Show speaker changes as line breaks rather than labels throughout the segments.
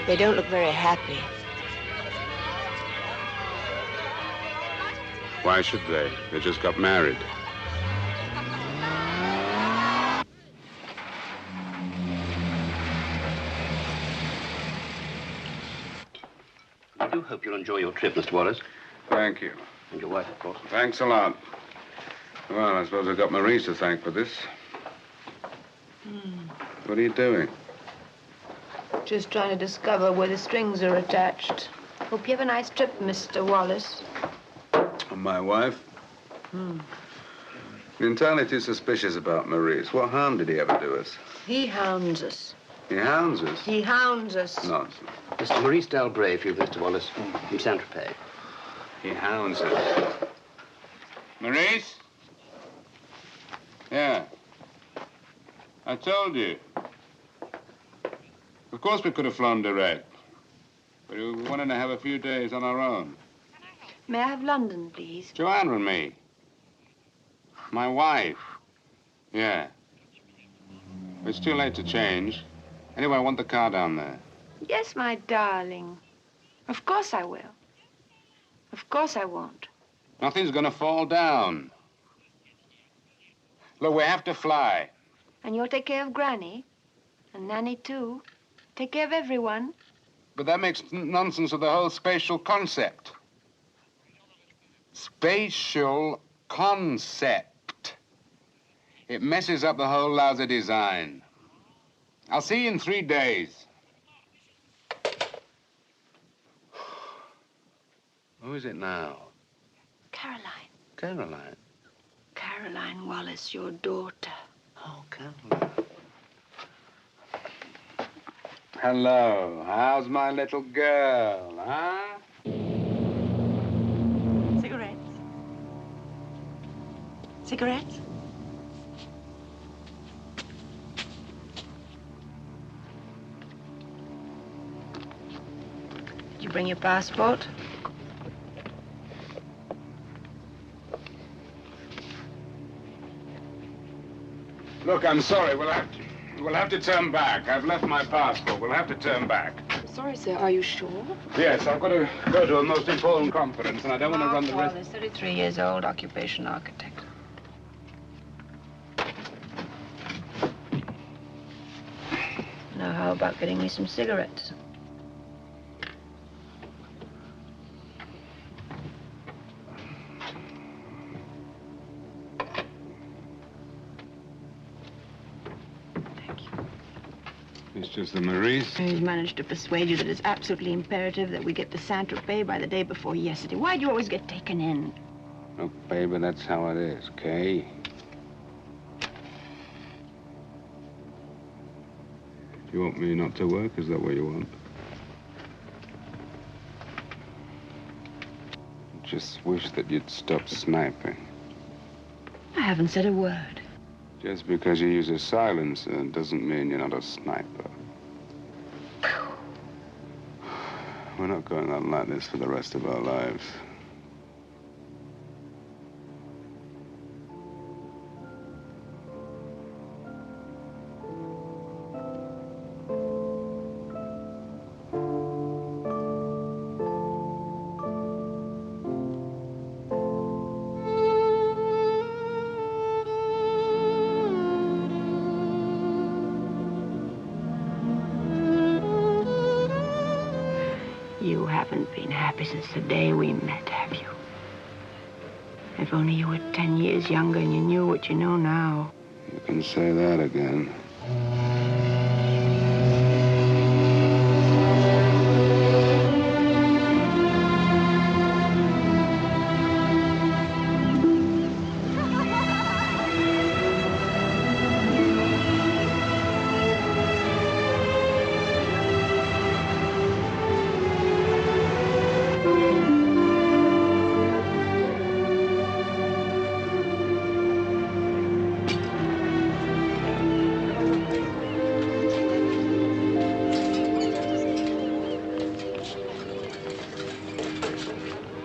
They don't look very happy.
Why should they? They just got married.
I do hope you'll enjoy your trip, Mr. Wallace.
Thank you.
And your wife, of course.
Thanks a lot. Well, I suppose I've got Maurice to thank for this. What are you doing?
Just trying to discover where the strings are attached. Hope you have a nice trip, Mr. Wallace.
And my wife? You're entirely too suspicious about Maurice. What harm did he ever do us?
He hounds us.
He hounds us?
He hounds us.
Nonsense.
Mr. Maurice Dalbray for you, Mr. Wallace, from Saint-Tropez.
He hounds us. Maurice? Yeah. I told you. Of course we could have flown direct. But we wanted to have a few days on our own.
May I have London, please?
Joanna and me. My wife. Yeah. It's too late to change. Anyway, I want the car down there.
Yes, my darling. Of course I will. Of course I won't.
Nothing's gonna fall down. Look, we have to fly.
And you'll take care of Granny? And Nanny, too? Take care of everyone?
But that makes nonsense of the whole spatial concept. Spatial concept. It messes up the whole lousy design. I'll see you in 3 days. Who is it now?
Caroline.
Caroline?
Caroline Wallace, your daughter.
Oh, Caroline. Hello. How's my little girl, huh?
Cigarettes? Cigarettes? Did you bring your passport?
Look, I'm sorry. We'll have to turn back. I've left my passport. We'll have to turn back.
Sorry, sir. Are you sure?
Yes, I've got to go to a most important conference, and I don't want to run the risk.
Wallace, 33 years old, occupation architect. Now, how about getting me some cigarettes?
It's just the Maurice.
He's managed to persuade you that it's absolutely imperative that we get to Saint-Tropez by the day before yesterday. Why do you always get taken in?
Look, baby, that's how it is, okay? You want me not to work? Is that what you want? Just wish that you'd stop sniping.
I haven't said a word.
Just because you use a silencer doesn't mean you're not a sniper. We're not going on like this for the rest of our lives.
You haven't been happy since the day we met, have you? If only you were 10 years younger and you knew what you know now.
You can say that again.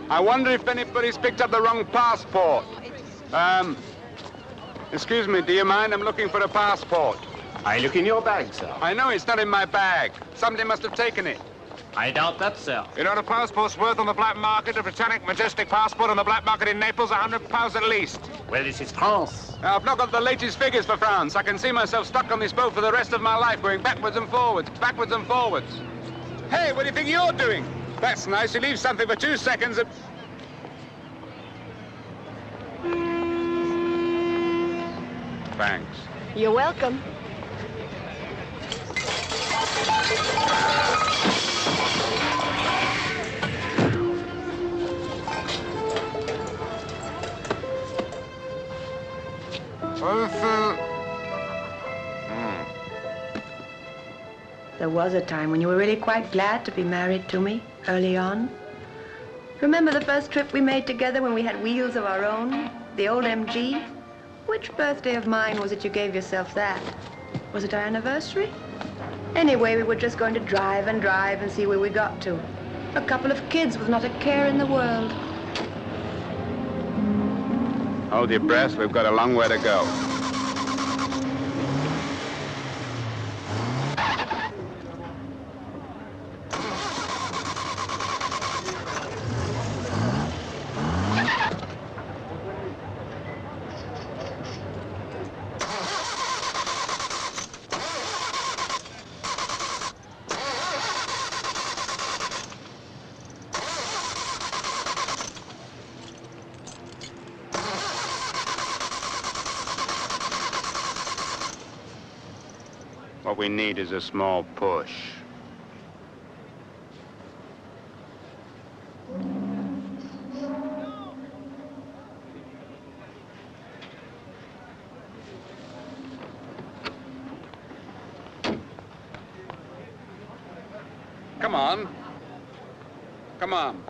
I wonder if anybody's picked up the wrong passport. Excuse me, do you mind? I'm looking for a passport.
I look in your bag, sir.
I know it's not in my bag. Somebody must have taken it.
I doubt that, sir.
You know what a passport's worth on the black market? A Britannic Majestic passport on the black market in Naples, £100 at least.
Well, this is France.
I've not got the latest figures for France. I can see myself stuck on this boat for the rest of my life, going backwards and forwards, backwards and forwards. Hey, what do you think you're doing? That's nice. You leave something for 2 seconds and... Thanks.
You're welcome. There was a time when you were really quite glad to be married to me, early on. Remember the first trip we made together when we had wheels of our own? The old MG? Which birthday of mine was it you gave yourself that? Was it our anniversary? Anyway, we were just going to drive and see where we got to. A couple of kids with not a care in the world.
Hold your breath. We've got a long way to go. What we need is a small push. Come on. Come on.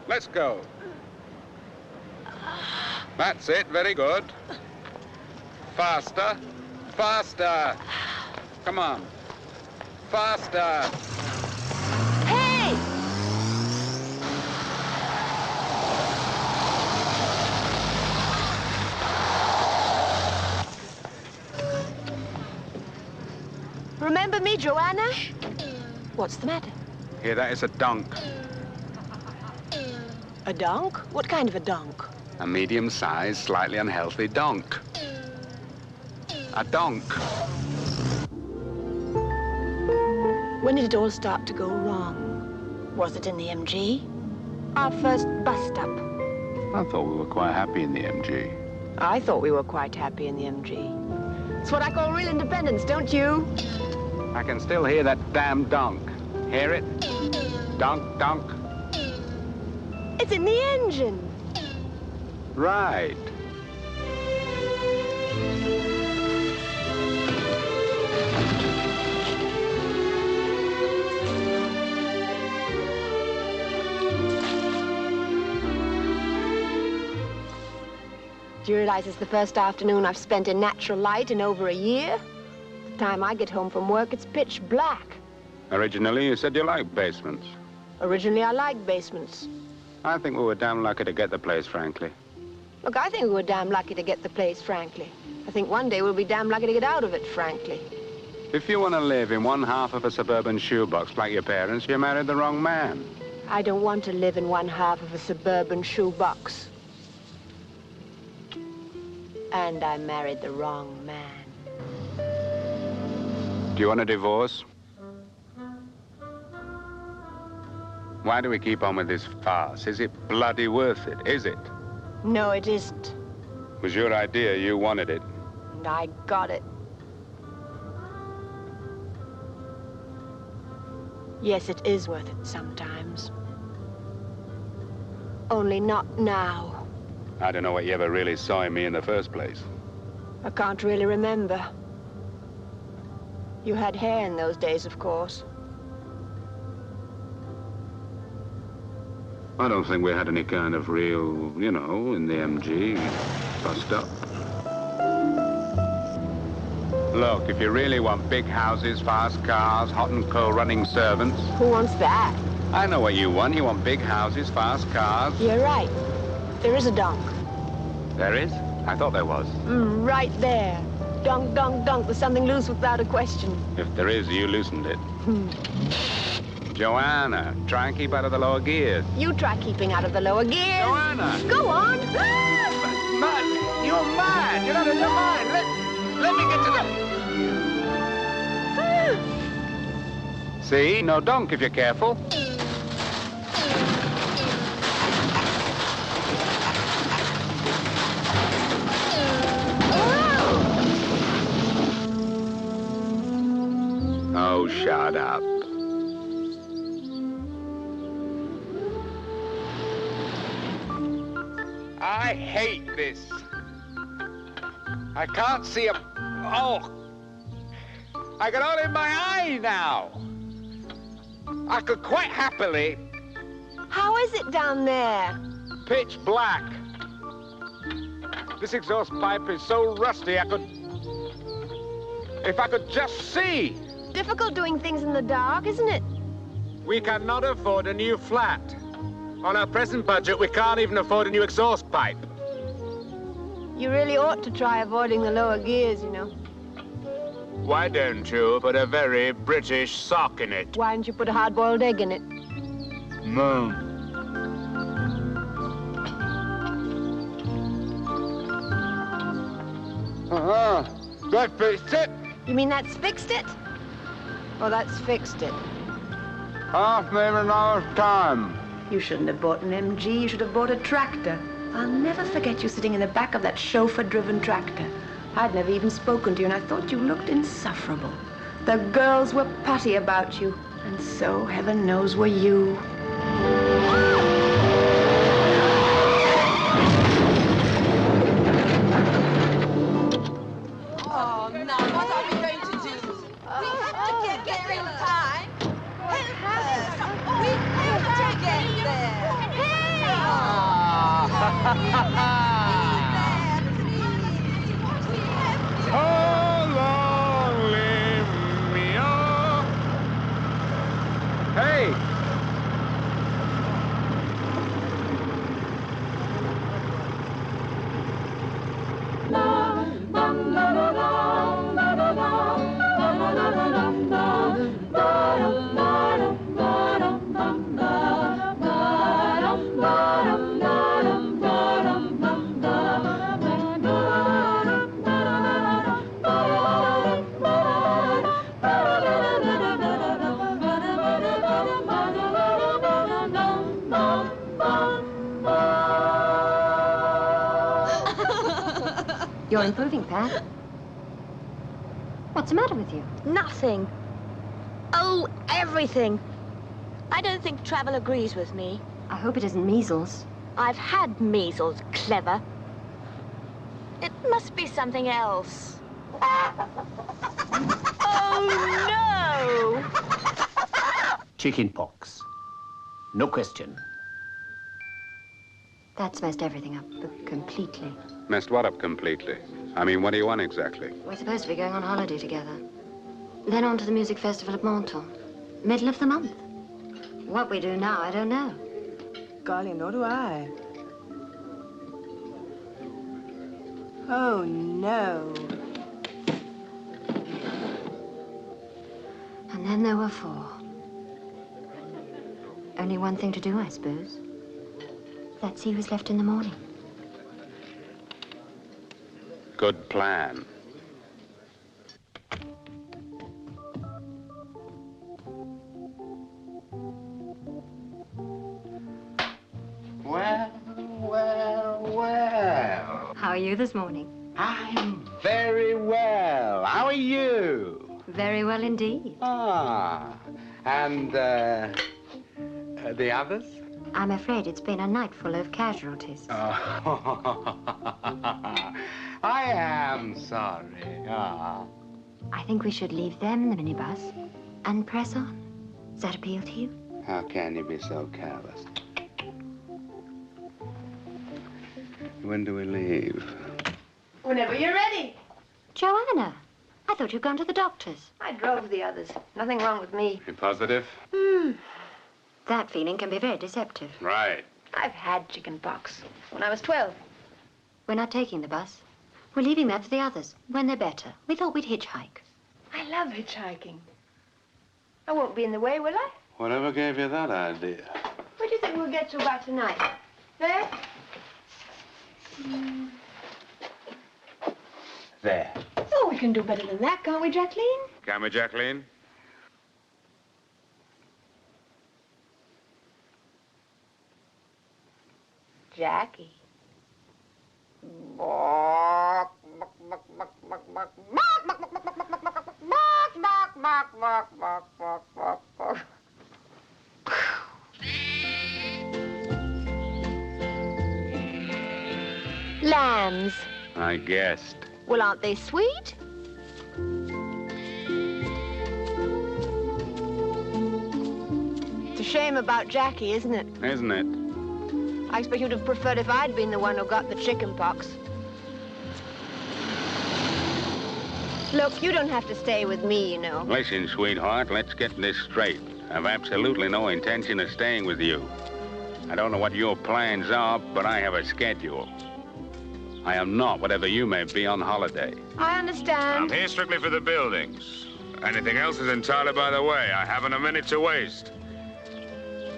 Let's go. That's it. Very good. Faster. Faster. Come on. Faster.
Hey! Remember me, Joanna? What's the matter?
Here, that is a donk.
A donk? What kind of a donk?
A medium-sized, slightly unhealthy donk. A donk.
When did it all start to go wrong? Was it in the MG? Our first bus stop?
I thought we were quite happy in the MG.
I thought we were quite happy in the MG. It's what I call real independence, don't you?
I can still hear that damn donk. Hear it? Donk, donk.
It's in the engine.
Right.
Do you realize it's the first afternoon I've spent in natural light in over a year? The time I get home from work, it's pitch black.
Originally, you said you liked basements.
Originally, I liked basements.
I think we were damn lucky to get the place, frankly.
Look, I think we were damn lucky to get the place, frankly. I think one day we'll be damn lucky to get out of it, frankly.
If you want to live in one half of a suburban shoebox like your parents, you married the wrong man.
I don't want to live in one half of a suburban shoebox. And I married the wrong man.
Do you want a divorce? Why do we keep on with this farce? Is it bloody worth it? Is it?
No, it isn't.
It was your idea. You wanted it.
And I got it. Yes, it is worth it sometimes. Only not now.
I don't know what you ever really saw in me in the first place.
I can't really remember. You had hair in those days, of course.
I don't think we had any kind of real, you know, in the MG, bust up. Look, if you really want big houses, fast cars, hot and cold running servants...
Who wants that?
I know what you want. You want big houses, fast cars.
You're right. There is a donk.
There is? I thought there was.
Right there. Donk, donk, donk. There's something loose without a question.
If there is, you loosened it. Joanna, try and keep out of the lower gears.
You try keeping out of the lower gears.
Joanna!
Go on.
Man, you're mad. You're out of your mind. Let me get to the... See? No donk if you're careful. Oh, shut up. I hate this. I can't see a... Oh! I got all in my eye now. I could quite happily...
How is it down there?
Pitch black. This exhaust pipe is so rusty I could... If I could just see.
Difficult doing things in the dark, isn't it?
We cannot afford a new flat. On our present budget, we can't even afford a new exhaust pipe.
You really ought to try avoiding the lower gears, you know.
Why don't you put a very British sock in it?
Why don't you put a hard-boiled egg in it?
No. That fixed it.
You mean that's fixed it? Or that's fixed it?
Half maybe an hour's time.
You shouldn't have bought an MG. You should have bought a tractor. I'll never forget you sitting in the back of that chauffeur-driven tractor. I'd never even spoken to you, and I thought you looked insufferable. The girls were putty about you, and so, heaven knows, were you.
Oh, no, what are we going to do? We have to get there in time. Help us. We have to get there. Hey!
Oh, lonely me, oh. Hey!
You're improving, Pat. What's the matter with you?
Nothing. Oh, everything. I don't think travel agrees with me.
I hope it isn't measles.
I've had measles, clever. It must be something else. Oh, no!
Chicken pox. No question.
That's messed everything up completely.
Messed what up completely? I mean, what do you want exactly?
We're supposed to be going on holiday together. Then on to the music festival at Menton. Middle of the month. What we do now, I don't know.
Golly, nor do I. Oh, no.
And then there were 4. Only one thing to do, I suppose. Let's see who's left in the morning.
Good plan.
Well, well, well.
How are you this morning?
I'm very well. How are you?
Very well indeed.
Ah, and the others?
I'm afraid it's been a night full of casualties.
Oh, I am sorry. Ah.
I think we should leave them in the minibus and press on. Does that appeal to you?
How can you be so careless? When do we leave?
Whenever you're ready.
Joanna, I thought you'd gone to the doctor's.
I drove the others. Nothing wrong with me.
You positive?
That feeling can be very deceptive.
Right.
I've had chicken pox when I was 12.
We're not taking the bus. We're leaving that for the others, when they're better. We thought we'd hitchhike.
I love hitchhiking. I won't be in the way, will I?
Whatever gave you that idea?
Where do you think we'll get to by tonight? There?
There.
Oh, we can do better than that, can't we, Jacqueline?
Can we, Jacqueline?
Jackie.
Lambs.
I guessed.
Well, aren't they sweet?
It's a shame about Jackie, isn't it?
Isn't it?
I expect you'd have preferred if I'd been the one who got the chicken pox. Look, you don't have to stay with me, you know.
Listen, sweetheart, let's get this straight. I've absolutely no intention of staying with you. I don't know what your plans are, but I have a schedule. I am not, whatever you may be, on holiday.
I understand.
I'm here strictly for the buildings. Anything else is entirely by the way. I haven't a minute to waste.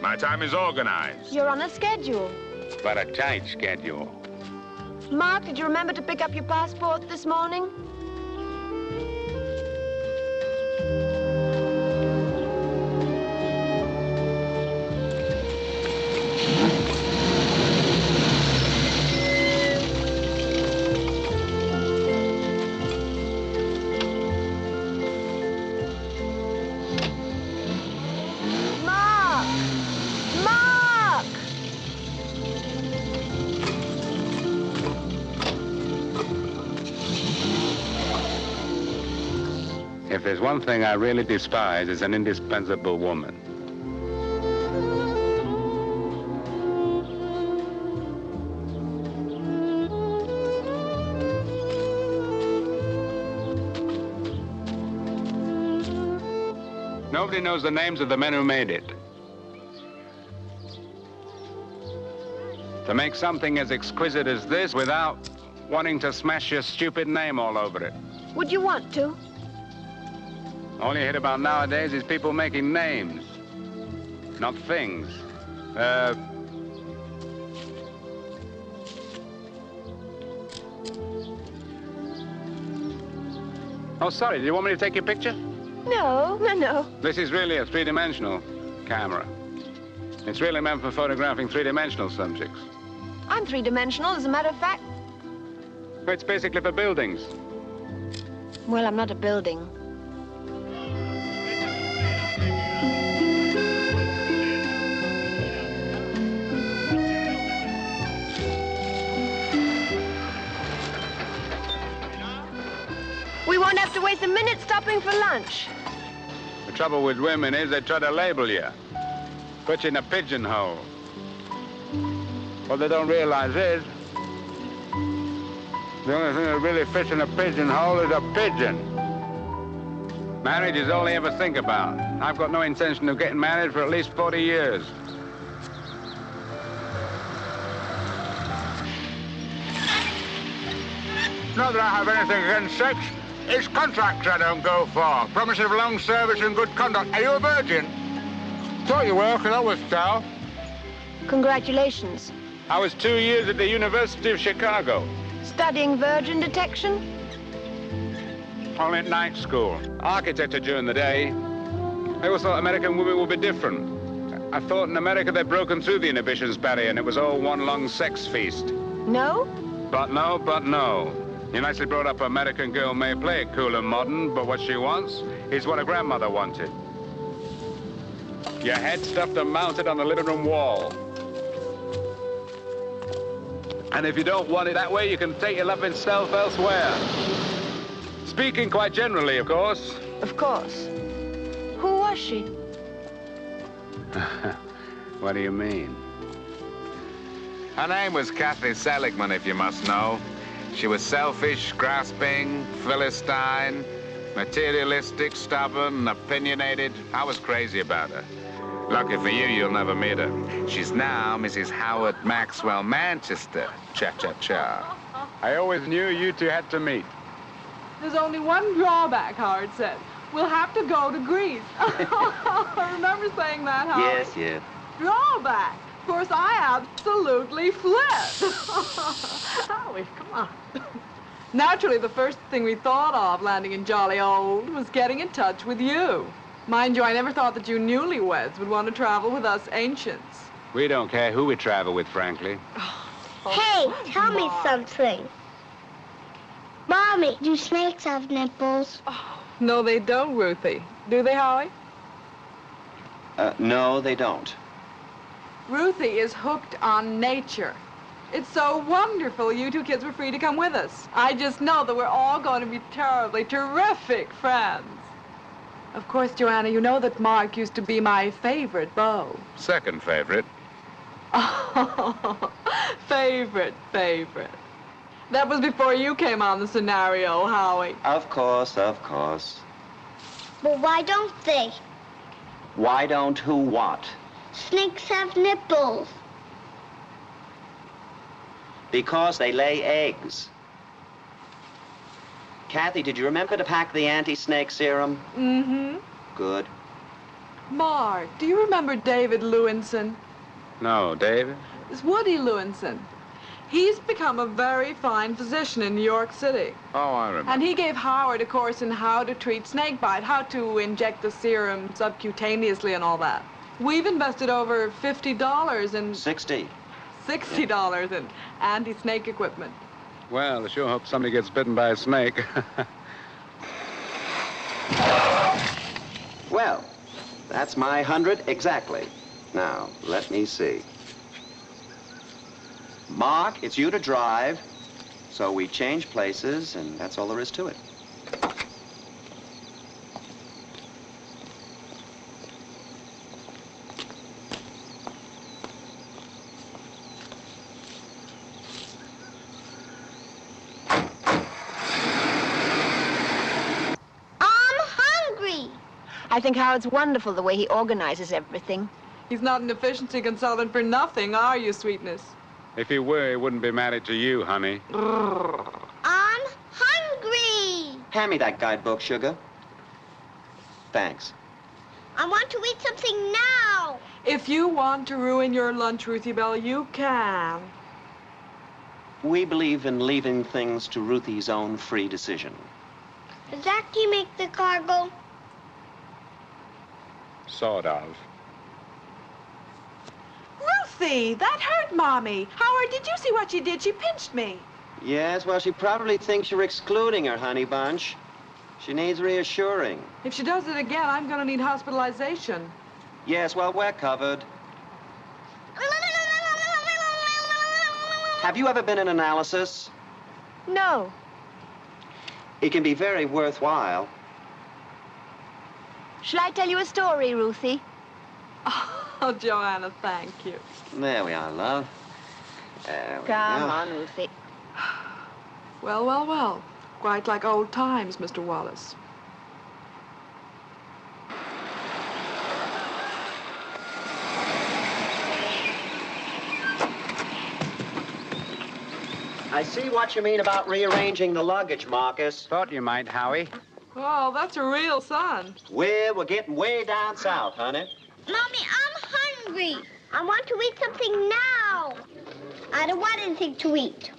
My time is organized,
You're on a schedule.
but a tight schedule.
Mark, did you remember to pick up your passport this morning? Mark! Mark!
If there's one thing I really despise, it's an indispensable woman. Nobody knows the names of the men who made it. To make something as exquisite as this without wanting to smash your stupid name all over it.
Would you want to?
All you hear about nowadays is people making names, not things. Oh, sorry, do you want me to take your picture?
No, no.
This is really a three-dimensional camera. It's really meant for photographing three-dimensional subjects.
I'm three-dimensional, as a matter of fact.
It's basically for buildings.
Well, I'm not a building. We won't have to waste a minute stopping for lunch.
The trouble with women is they try to label you, put you in a pigeonhole. What they don't realize is the only thing that really fits in a pigeonhole is a pigeon. Marriage is all they ever think about. I've got no intention of getting married for at least 40 years. Not that I have anything against sex. It's contracts I don't go for. Promise of long service and good conduct. Are you a virgin? Thought you were, because I was so.
Congratulations.
I was 2 years at the University of Chicago.
Studying virgin detection?
Only at night school. Architecture during the day. I always thought American women would be different. I thought in America they'd broken through the inhibitions barrier and it was all one long sex feast.
No?
But no, but no. Your nicely brought up American girl may play it cool and modern, but what she wants is what her grandmother wanted. Your head stuffed and mounted on the living room wall. And if you don't want it that way, you can take your loving self elsewhere. Speaking quite generally, of course.
Of course. Who was she?
What do you mean?
Her name was Kathy Seligman, if you must know. She was selfish, grasping, Philistine, materialistic, stubborn, opinionated. I was crazy about her. Lucky for you, you'll never meet her. She's now Mrs. Howard Maxwell Manchester. Cha-cha-cha.
I always knew you two had to meet.
There's only one drawback, Howard said. we'll have to go to Greece. Remember saying that, Howie?
Yes, yes.
Drawback. Of course, I absolutely flipped. Howie, come on. Naturally, the first thing we thought of landing in jolly old was getting in touch with you. Mind you, I never thought that you newlyweds would want to travel with us ancients.
We don't care who we travel with, frankly.
Hey, tell me something. Mommy, do snakes have nipples?
Oh, no, they don't, Ruthie. Do they, Howie?
No, they don't.
Ruthie is hooked on nature. It's so wonderful you two kids were free to come with us. I just know that we're all going to be terribly terrific friends. Of course, Joanna, you know that Mark used to be my favorite beau.
Second favorite.
Oh, favorite. That was before you came on the scenario, Howie.
Of course, of course.
But why don't they?
Why don't who what?
Snakes have nipples.
Because they lay eggs. Kathy, did you remember to pack the anti-snake serum?
Mm-hmm.
Good.
Mark, do you remember David Lewinson?
No, David?
It's Woody Lewinson. He's become a very fine physician in New York City.
Oh, I remember.
And he gave Howard a course in how to treat snakebite, how to inject the serum subcutaneously and all that. We've invested over $50 in...
60.
$60 in anti-snake equipment.
Well, I sure hope somebody gets bitten by a snake.
Well, that's my 100 exactly. Now, let me see. Mark, it's you to drive. So we change places, and that's all there is to it.
I think Howard's wonderful the way he organizes everything.
He's not an efficiency consultant for nothing, are you, sweetness?
If he were, he wouldn't be married to you, honey.
I'm hungry.
Hand me that guidebook, sugar. Thanks.
I want to eat something now.
If you want to ruin your lunch, Ruthie Bell, you can.
We believe in leaving things to Ruthie's own free decision.
Does Zachy make the car go?
Sort of.
Ruthie, that hurt Mommy. Howard, did you see what she did? She pinched me.
Yes, well, she probably thinks you're excluding her, honey bunch. She needs reassuring.
If she does it again, I'm going to need hospitalization.
Yes, well, we're covered. Have you ever been in analysis?
No.
It can be very worthwhile.
Shall I tell you a story, Ruthie?
Oh, Joanna, thank you.
There we are, love. There we
Come
go.
on, Ruthie.
Well. Quite like old times, Mr. Wallace.
I see what you mean about rearranging the luggage, Marcus.
Thought you might, Howie.
Oh, that's a real son.
We're getting way down south, honey.
Mommy, I'm hungry. I want to eat something now. I don't want anything to eat.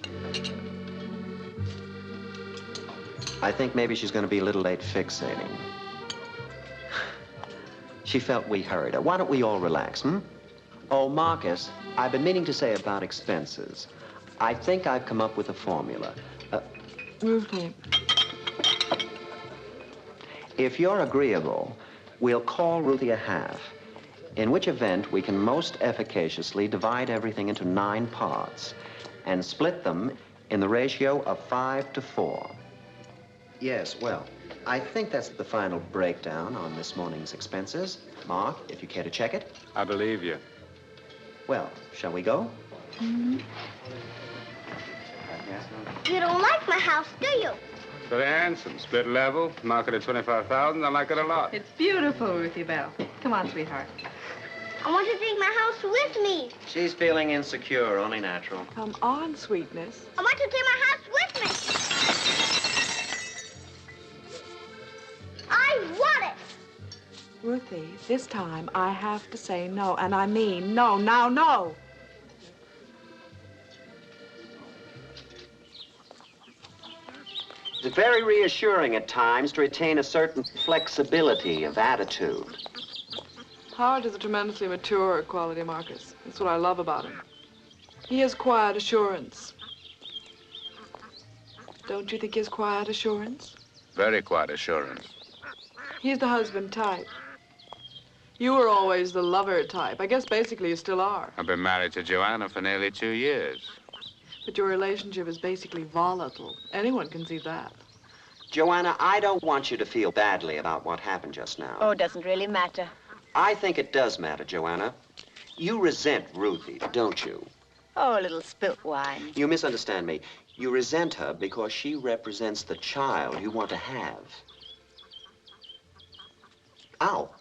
I think maybe she's going to be a little late fixating. She felt we hurried her. Why don't we all relax, hmm? Oh, Marcus, I've been meaning to say about expenses. I think I've come up with a formula.
Ruthie.
If you're agreeable, we'll call Ruthie a half, in which event we can most efficaciously divide everything into 9 parts and split them in the ratio of 5 to 4. Yes, well, I think that's the final breakdown on this morning's expenses. Mark, if you care to check it.
I believe you.
Well, shall we go?
Mm-hmm.
You don't like my house, do you?
Very handsome. Split level. Market at $25,000. I like it a lot.
It's beautiful, Ruthie Bell. Come on, sweetheart.
I want to take my house with me.
She's feeling insecure, only natural.
Come on, sweetness.
I want to take my house with me. I want
Ruthie, this time I have to say no, and I mean no, now, no.
It's very reassuring at times to retain a certain flexibility of attitude.
Howard is a tremendously mature quality, Marcus. That's what I love about him. He has quiet assurance. Don't you think he has quiet assurance?
Very quiet assurance.
He's the husband type. You were always the lover type. I guess basically you still are.
I've been married to Joanna for nearly 2 years.
But your relationship is basically volatile. Anyone can see that.
Joanna, I don't want you to feel badly about what happened just now.
Oh, it doesn't really matter.
I think it does matter, Joanna. You resent Ruthie, don't you?
Oh, a little spilt wine.
You misunderstand me. You resent her because she represents the child you want to have. Ow.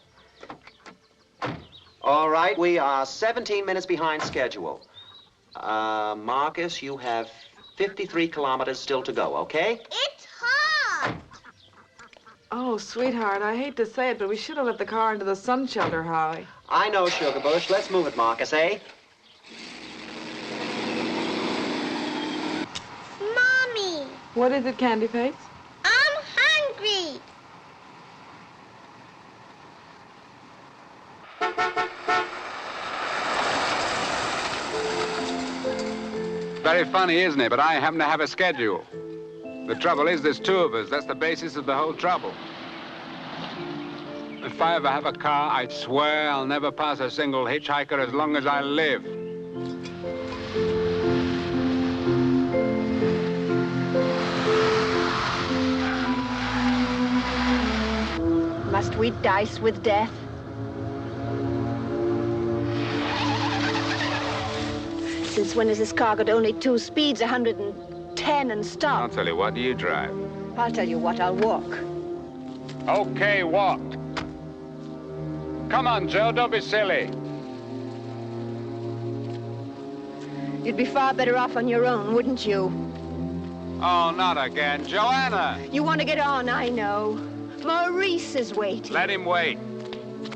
All right, we are 17 minutes behind schedule. Marcus, you have 53 kilometers still to go, okay?
It's hot.
Oh, sweetheart, I hate to say it, but we should have let the car into the sun shelter, Howie.
I know, Sugarbush. Let's move it, Marcus, eh?
Mommy,
What is it, Candy Face?
I'm hungry.
Very funny, isn't it? But I happen to have a schedule. The trouble is, there's two of us. That's the basis of the whole trouble. If I ever have a car, I swear I'll never pass a single hitchhiker as long as I live.
Must we dice with death? Since when has this car got only 2 speeds, 110 and stop?
I'll tell you what, do you drive?
I'll tell you what, I'll walk.
Okay, walk. Come on, Joe, don't be silly.
You'd be far better off on your own, wouldn't you?
Oh, not again. Joanna!
You want to get on, I know. Maurice is waiting.
Let him wait.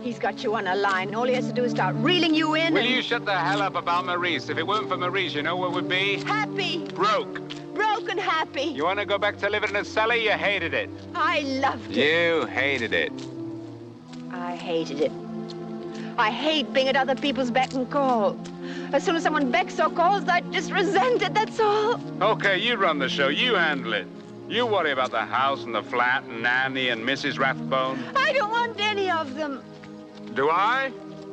He's got you on a line. All he has to do is start reeling you in.
Will you shut the hell up about Maurice? If it weren't for Maurice, you know where we'd be?
Happy.
Broke.
Broke and happy.
You want to go back to living in a cellar? You hated it.
I loved it.
You hated it.
I hated it. I hate being at other people's beck and call. As soon as someone becks or calls, I just resent it, that's all.
Okay, you run the show. You handle it. You worry about the house and the flat and Nanny and Mrs. Rathbone.
I don't want any of them.
Do I?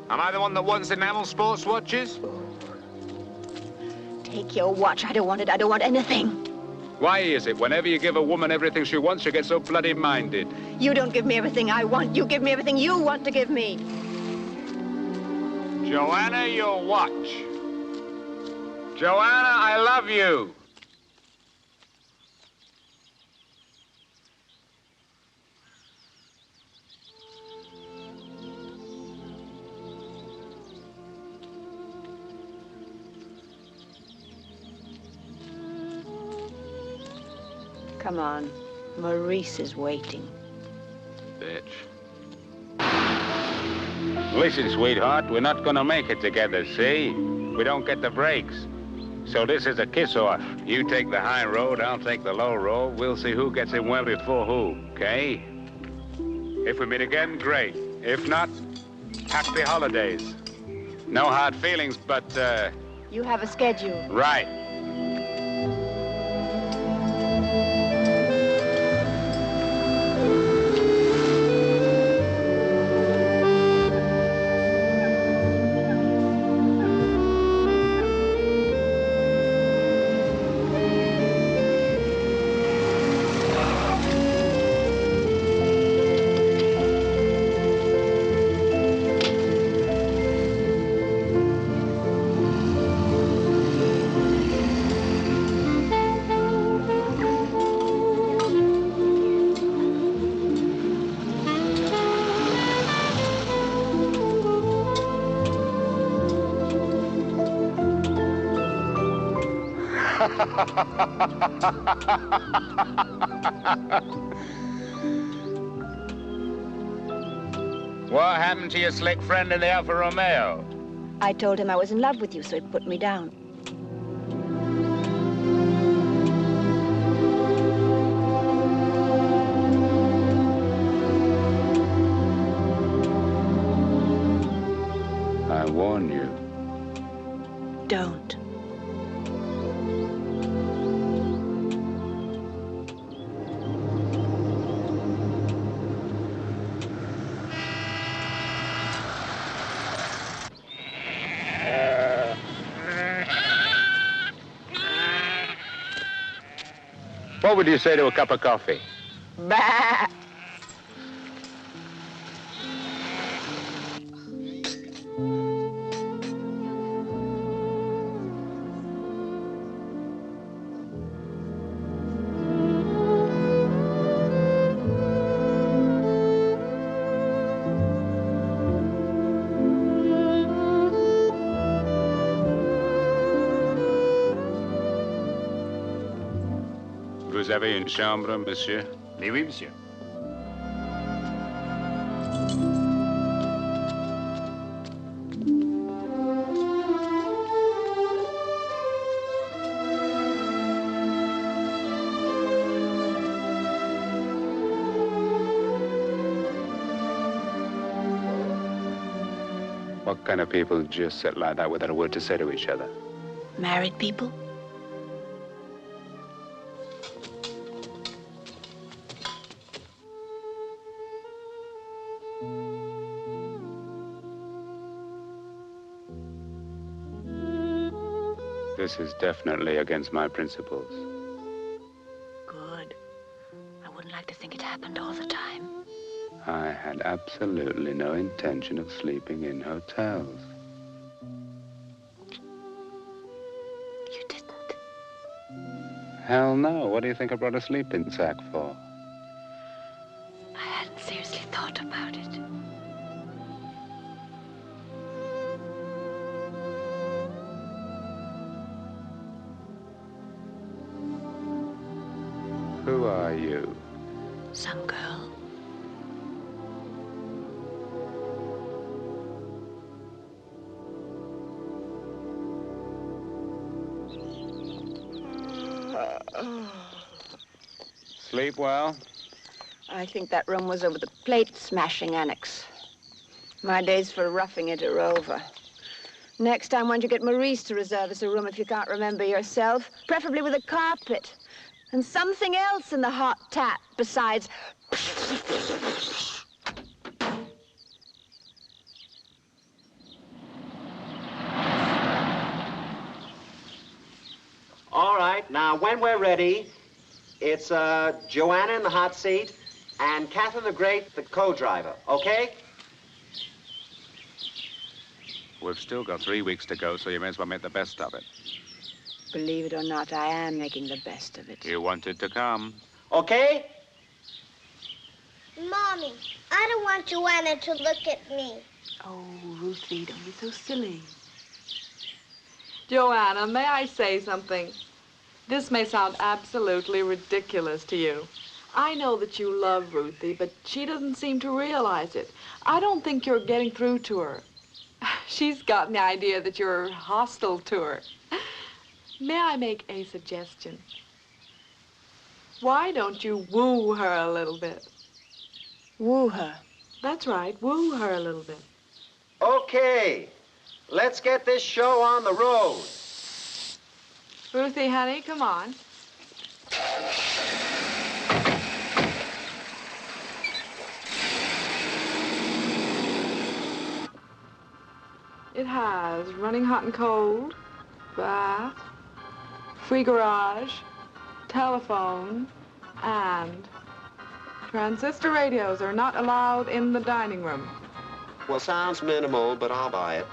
Am I the one that wants enamel sports watches?
Take your watch. I don't want it. I don't want anything.
Why is it whenever you give a woman everything she wants, you get so bloody minded?
You don't give me everything I want. You give me everything you want to give me.
Joanna, your watch. Joanna, I love you.
Come on. Maurice is waiting.
Bitch. Listen, sweetheart, we're not gonna make it together, see? We don't get the breaks. So this is a kiss-off. You take the high road, I'll take the low road. We'll see who gets in well before who, okay? If we meet again, great. If not, happy holidays. No hard feelings, but,
You have a schedule.
right.
What happened to your slick friend in the Alfa Romeo?
I told him I was in love with you, so he put me down.
I warn you.
Don't.
What would you say to a cup of coffee?
Bah!
Vous avez une chambre, monsieur?
Oui, oui, monsieur.
What kind of people just sit like that without a word to say to each other?
Married people?
This is definitely against my principles.
Good. I wouldn't like to think it happened all the time.
I had absolutely no intention of sleeping in hotels.
You didn't.
Hell no. What do you think I brought a sleeping sack for?
I hadn't seriously thought about it.
Who are you?
Some girl.
Sleep well?
I think that room was over the plate-smashing annex. My days for roughing it are over. Next time, why don't you get Maurice to reserve us a room if you can't remember yourself? Preferably with a carpet. And something else in the hot tap besides...
All right, now when we're ready, it's Joanna in the hot seat and Catherine the Great, the co-driver, okay?
We've still got 3 weeks to go, so you may as well make the best of it.
Believe it or not, I am making the best of it.
You wanted to come.
Okay?
Mommy, I don't want Joanna to look at me.
Oh, Ruthie, don't be so silly. Joanna, may I say something? This may sound absolutely ridiculous to you. I know that you love Ruthie, but she doesn't seem to realize it. I don't think you're getting through to her. She's gotten the idea that you're hostile to her. May I make a suggestion? Why don't you woo her a little bit?
Woo her.
That's right, woo her a little bit.
Okay, let's get this show on the road.
Ruthie, honey, come on. It has running hot and cold, bath, free garage, telephone, and transistor radios are not allowed in the dining room.
Well, sounds minimal, but I'll buy it.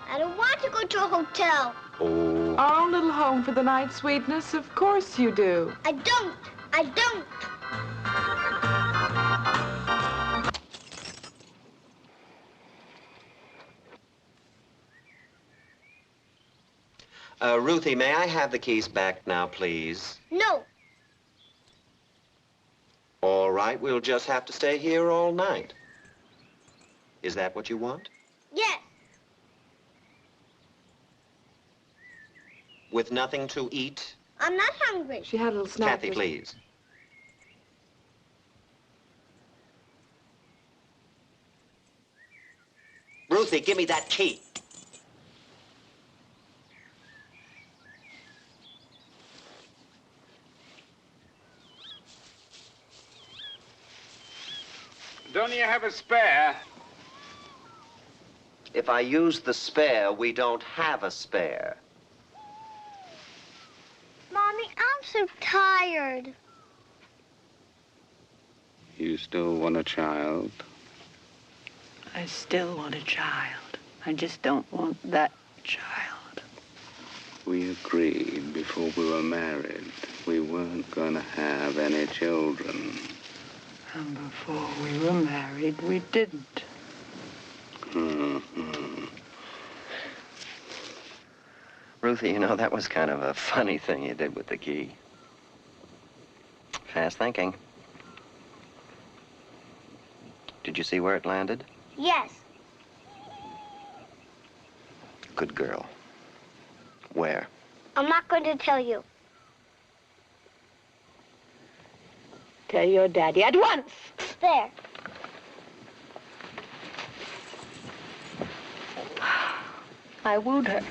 I don't want to go to a hotel.
Oh.
Our own little home for the night, sweetness, of course you do.
I don't. I don't.
Ruthie, may I have the keys back now, please?
No.
All right, we'll just have to stay here all night. Is that what you want?
Yes.
With nothing to eat?
I'm not hungry.
She had a little snack.
Kathy, please. Ruthie, give me that key.
Don't you have a spare?
If I use the spare, we don't have a spare.
Mommy, I'm so tired.
You still want a child?
I still want a child. I just don't want that child.
We agreed before we were married we weren't going to have any children.
And before we were married, we didn't.
Mm-hmm.
Ruthie, you know, that was kind of a funny thing you did with the key. Fast thinking. Did you see where it landed?
Yes.
Good girl. Where?
I'm not going to tell you.
Tell your daddy at once.
There.
I wooed her.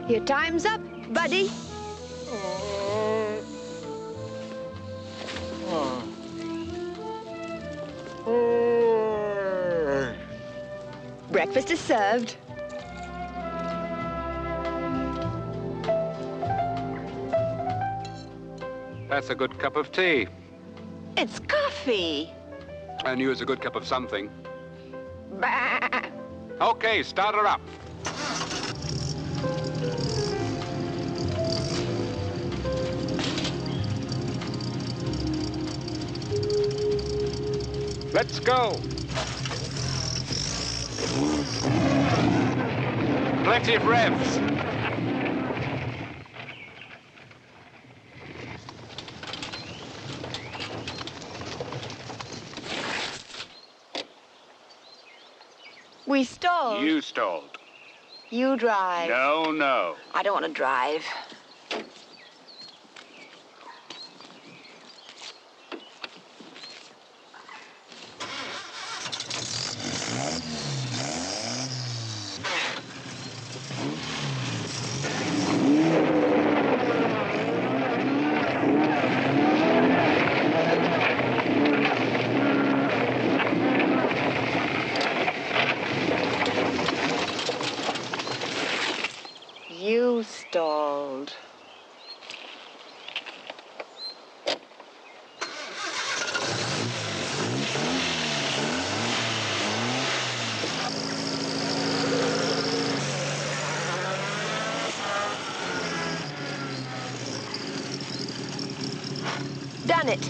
Your time's up, buddy. Breakfast is served.
That's a good cup of tea.
It's coffee.
I knew it was a good cup of something.
Bah.
Okay, start her up. Let's go. Plenty of revs.
We stalled.
You stalled.
You drive.
No, no.
I don't want to drive. You stalled. Done it.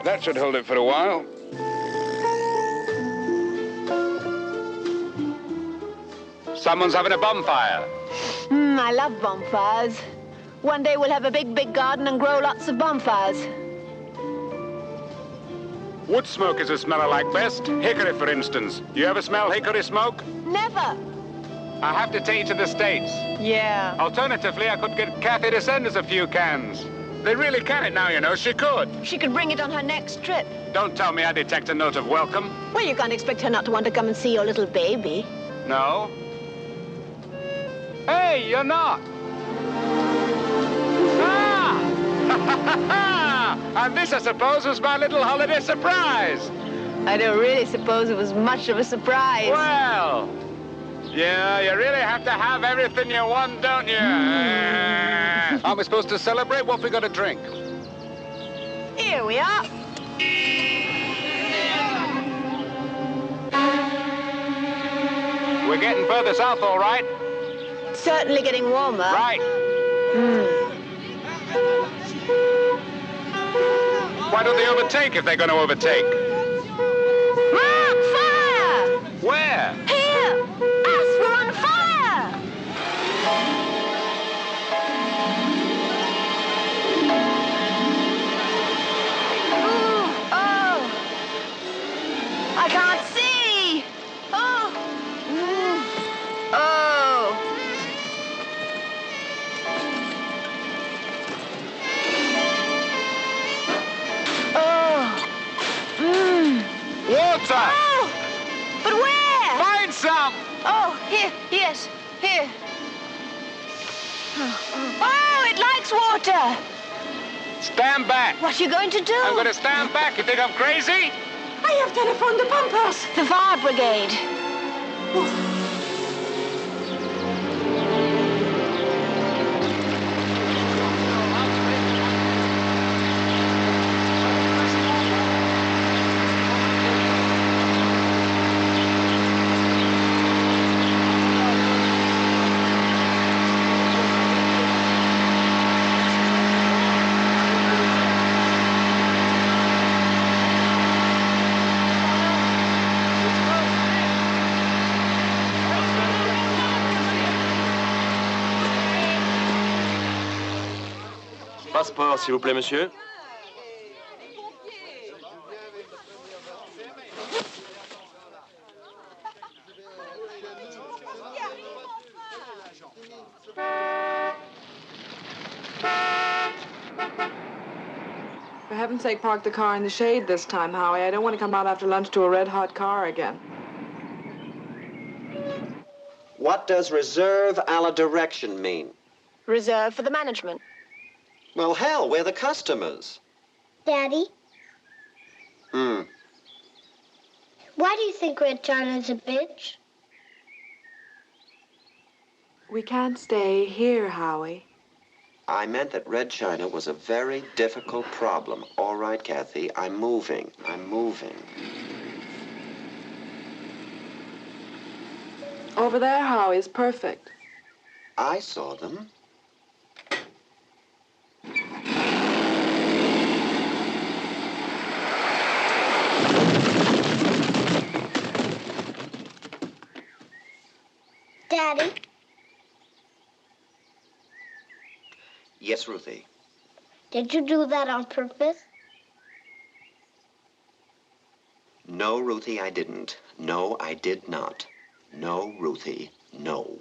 That should hold it for a while. Someone's having a bonfire.
I love bonfires. One day we'll have a big, big garden and grow lots of bonfires.
Wood smoke is a smell I like best. Hickory, for instance. You ever smell hickory smoke?
Never.
I have to take you to the States.
Yeah.
Alternatively, I could get Kathy to send us a few cans. They really can it now, you know. She could.
She could bring it on her next trip.
Don't tell me I detect a note of welcome.
Well, you can't expect her not to want to come and see your little baby.
No.
Hey, you're not. Ah! And this, I suppose, was my little holiday surprise.
I don't really suppose it was much of a surprise.
Well, yeah, you really have to have everything you want, don't you? Aren't we supposed to celebrate? What have we got to drink?
Here we are.
We're getting further south, all right.
Certainly getting warmer.
Right. Why don't they overtake if they're going to overtake?
Mark, fire!
Where?
Here! Us, we're on fire! Ooh, oh! I can't see! Oh! Oh!
Water!
Oh! But where?
Find some!
Oh, here, yes, here. Oh, it likes water.
Stand back.
What are you going to do?
I'm going to stand back. You think I'm crazy?
I have telephoned the pumpers. The fire brigade.
Passeport, s'il vous plaît, monsieur.
For heaven's sake, park the car in the shade this time, Howie. I don't want to come out after lunch to a red-hot car again.
What does reserve a la direction mean?
Reserved for the management.
Well, hell, we're the customers.
Daddy,
Hmm.
why do you think Red China's a bitch?
We can't stay here, Howie.
I meant that Red China was a very difficult problem. All right, Kathy, I'm moving. I'm moving.
Over there, Howie, is perfect.
I saw them.
Daddy,
Yes, Ruthie.
did you do that on purpose?
No, Ruthie, I didn't. No, I did not. No, Ruthie, no.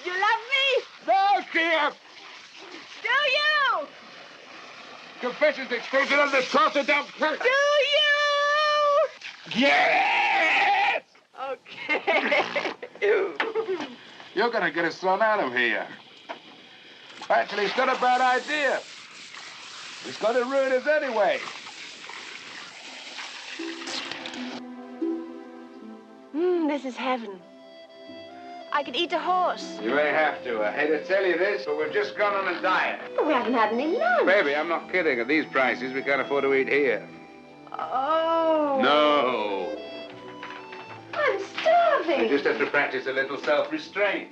You love me?
No, dear!
Do you?
Confession's excluded on the saucer dump.
Do you?
Yes!
Okay.
You're going to get us thrown out of here. Actually, it's not a bad idea. It's going to ruin us anyway.
This is heaven. I could eat a horse.
You may have to. I hate to tell you this, but we've just gone on a diet.
But we haven't had any lunch.
Baby, I'm not kidding. At these prices, we can't afford to eat here.
Oh.
No.
I'm starving.
You just have to practice a little self-restraint.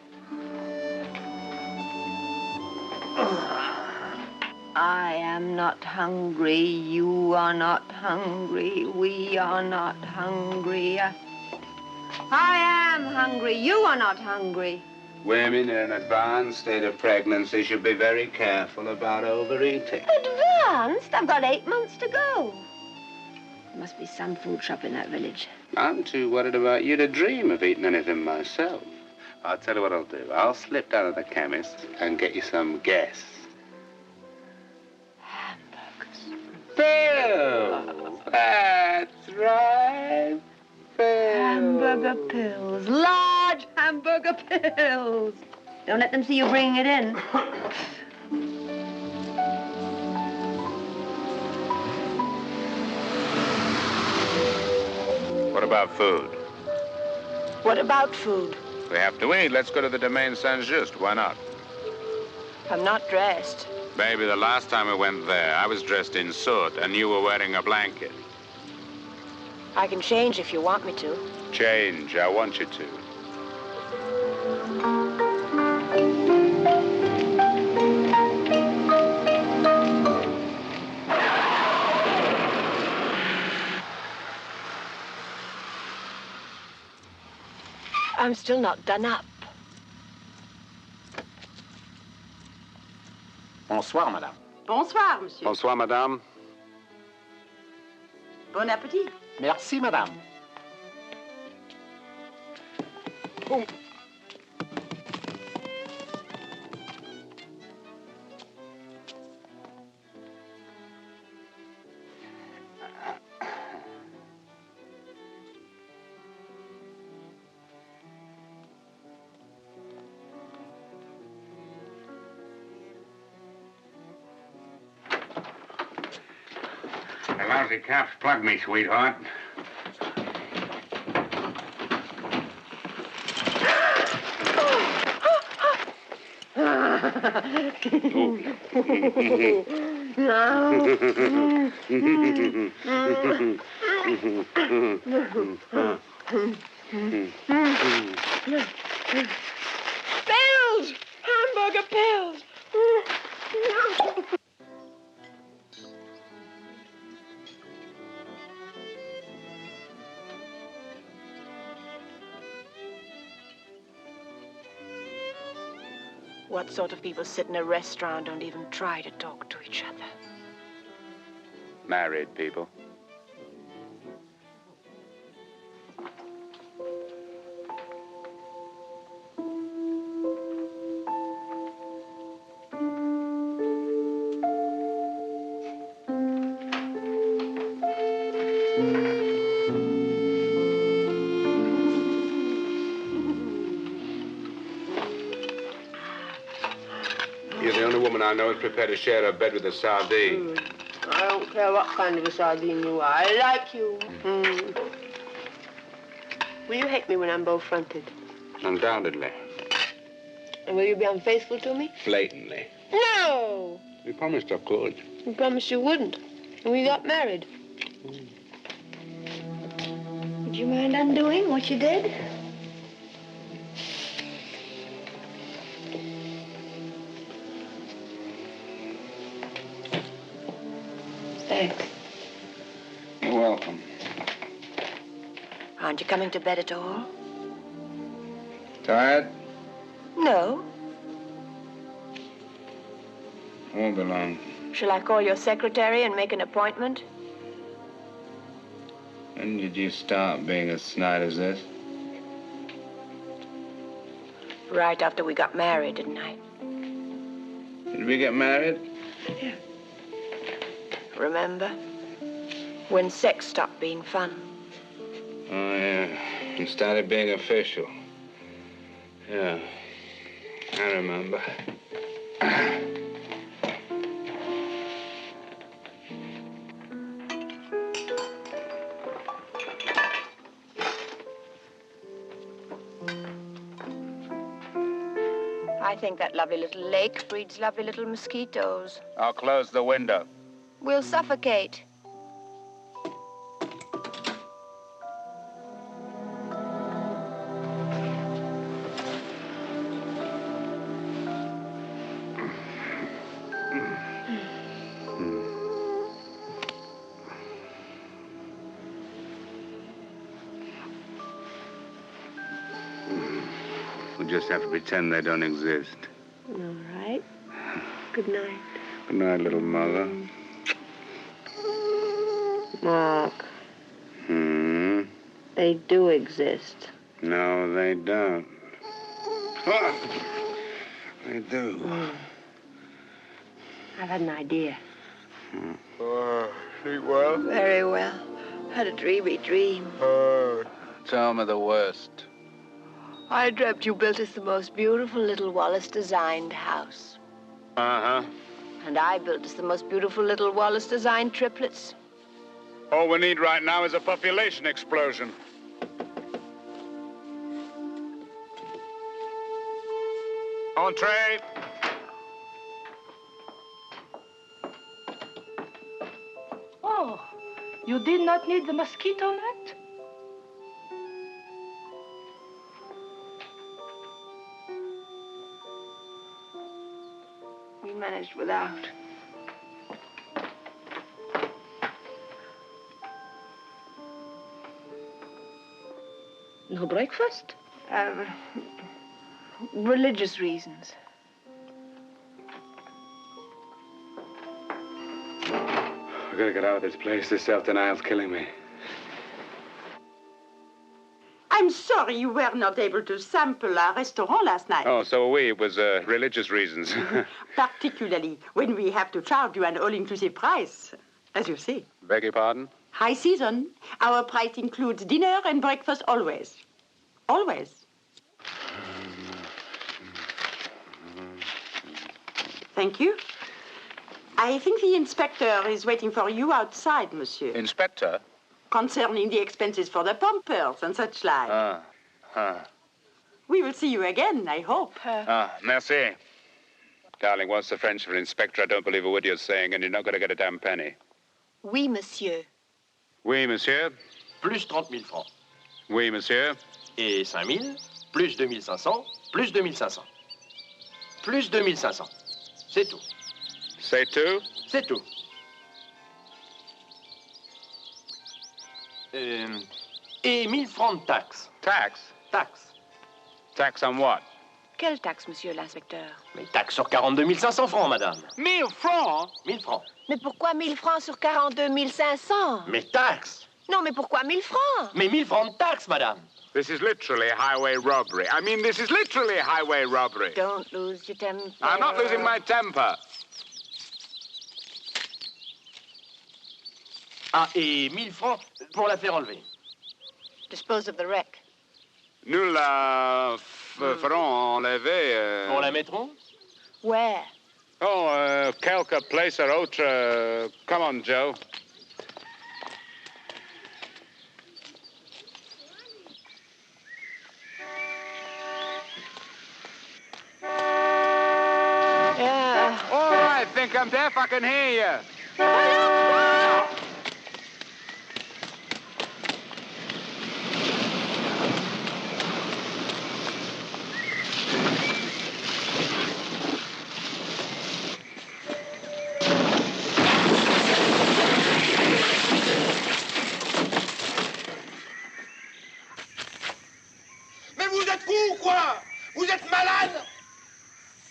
I am not hungry. You are not hungry. We are not hungry. I am hungry. You are not hungry.
Women in an advanced state of pregnancy should be very careful about overeating.
Advanced? I've got 8 months to go. There must be some food shop in that village.
I'm too worried about you to dream of eating anything myself. I'll tell you what I'll do. I'll slip down to the chemist and get you some guests.
Hamburgers.
Pills. That's right. Pills.
Hamburger pills. Large hamburger pills. Don't let them see you bringing it in.
What about food?
What about food?
We have to eat. Let's go to the Domaine Saint-Just. Why not?
I'm not dressed.
Baby, the last time we went there, I was dressed in soot and you were wearing a blanket.
I can change if you want me to.
Change. I want you to.
I'm still not done up.
Bonsoir, madame.
Bonsoir, monsieur.
Bonsoir, madame.
Bon appétit.
Merci, madame.
Oh. The lousy cops plugged me, sweetheart.
Pills! Hamburger pills! What sort of people sit in a restaurant don't even try to talk to each other?
Married people.
You're the only woman I know who's prepared to share her bed with a sardine.
I don't care what kind of a sardine you are. I like you. Will you hate me when I'm bow-fronted?
Undoubtedly.
And will you be unfaithful to me?
Blatantly.
No!
You promised I could.
You promised you wouldn't. And we got married. Would you mind undoing what you did? Thanks.
You're welcome.
Aren't you coming to bed at all?
Tired?
No.
Won't be long.
Shall I call your secretary and make an appointment?
When did you start being as snide as this?
Right after we got married, didn't I?
Did we get married?
Yeah. Remember? When sex stopped being fun.
Oh, yeah. And started being official. Yeah. I remember.
I think that lovely little lake breeds lovely little mosquitoes.
I'll close the window.
We'll suffocate.
We'll just have to pretend they don't exist.
All right. Good night.
Good night, little mother.
Mark,
Hmm?
they do exist.
No, they don't. Ah, they do.
I've had an idea.
Oh,
Sleep well?
Very well. Had a dreamy dream.
Oh, tell me the worst.
I dreamt you built us the most beautiful little Wallace-designed house.
Uh-huh.
And I built us the most beautiful little Wallace-designed triplets.
All we need right now is a population explosion. Entree.
Oh, you did not need the mosquito net?
We managed without.
No breakfast?
Religious reasons.
We gotta get out of this place. This self-denial's killing me.
I'm sorry you were not able to sample our restaurant last night.
Oh, so are we. It was religious reasons.
Particularly when we have to charge you an all-inclusive price, as you see.
Beg your pardon?
High season. Our price includes dinner and breakfast always. Always. Thank you. I think the inspector is waiting for you outside, monsieur.
Inspector?
Concerning the expenses for the pumpers and such like. We will see you again, I hope.
Merci. Darling, what's the French for inspector? I don't believe a word you're saying, and you're not going to get a damn penny.
Oui, monsieur.
Oui, monsieur.
Plus 30 000 francs.
Oui, monsieur.
Et 5 000, plus 2 500, plus 2 500. Plus 2 500. C'est tout.
C'est tout?
C'est tout. Et 1000 francs de taxes.
Tax?
Taxes.
Tax on what?
Quelle taxe, monsieur l'inspecteur?
Mais taxes sur 42 500 francs, madame.
1000 francs?
1000 francs.
Mais pourquoi 1000 francs sur 42 500?
Mais taxes.
Non, mais pourquoi 1000 francs?
Mais 1000 francs de taxes, madame.
This is literally highway robbery. I mean, this is literally highway robbery.
Don't lose your temper.
I'm not losing my temper.
Ah, et 1000 francs pour la faire enlever.
Dispose of the wreck.
Nous la ferons enlever.
On la mettrons?
Where?
Oh, quelque place or autre. Come on, Joe.
Yeah.
Oh, I think I'm deaf. I can hear you.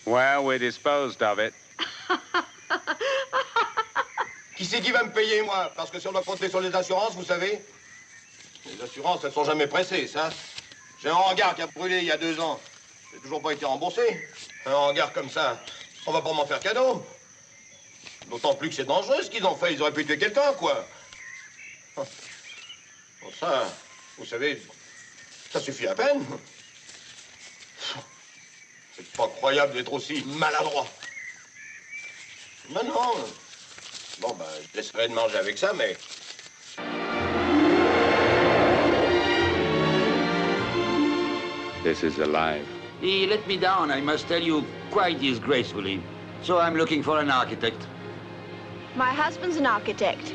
Well, we disposed of it.
Qui c'est qui va me payer, moi? Parce que si on doit compter sur les assurances, vous savez, les assurances, elles ne sont jamais pressées, ça. J'ai un hangar qui a brûlé il y a 2 ans. J'ai toujours pas été remboursé. Un hangar comme ça, on va pas m'en faire cadeau. D'autant plus que c'est dangereux ce qu'ils ont fait. Ils auraient pu tuer quelqu'un, quoi. Bon, ça, vous savez, ça suffit à peine. C'est pas croyable d'être aussi maladroit. Non, non. Bon, ben, je laisserai de manger avec ça, mais...
This is alive.
He let me down, I must tell you, quite disgracefully. So I'm looking for an architect.
My husband's an architect.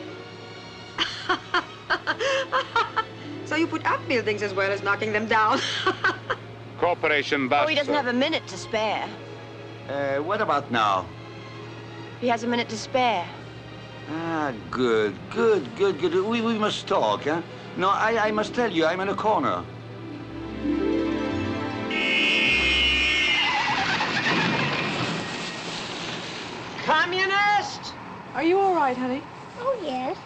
So you put up buildings as well as knocking them down.
Corporation bust.
Oh, he doesn't have a minute to spare.
What about now?
He has a minute to spare.
Ah, good. We must talk, huh? No, I must tell you, I'm in a corner.
Communist! Are you all right, honey?
Oh, yes.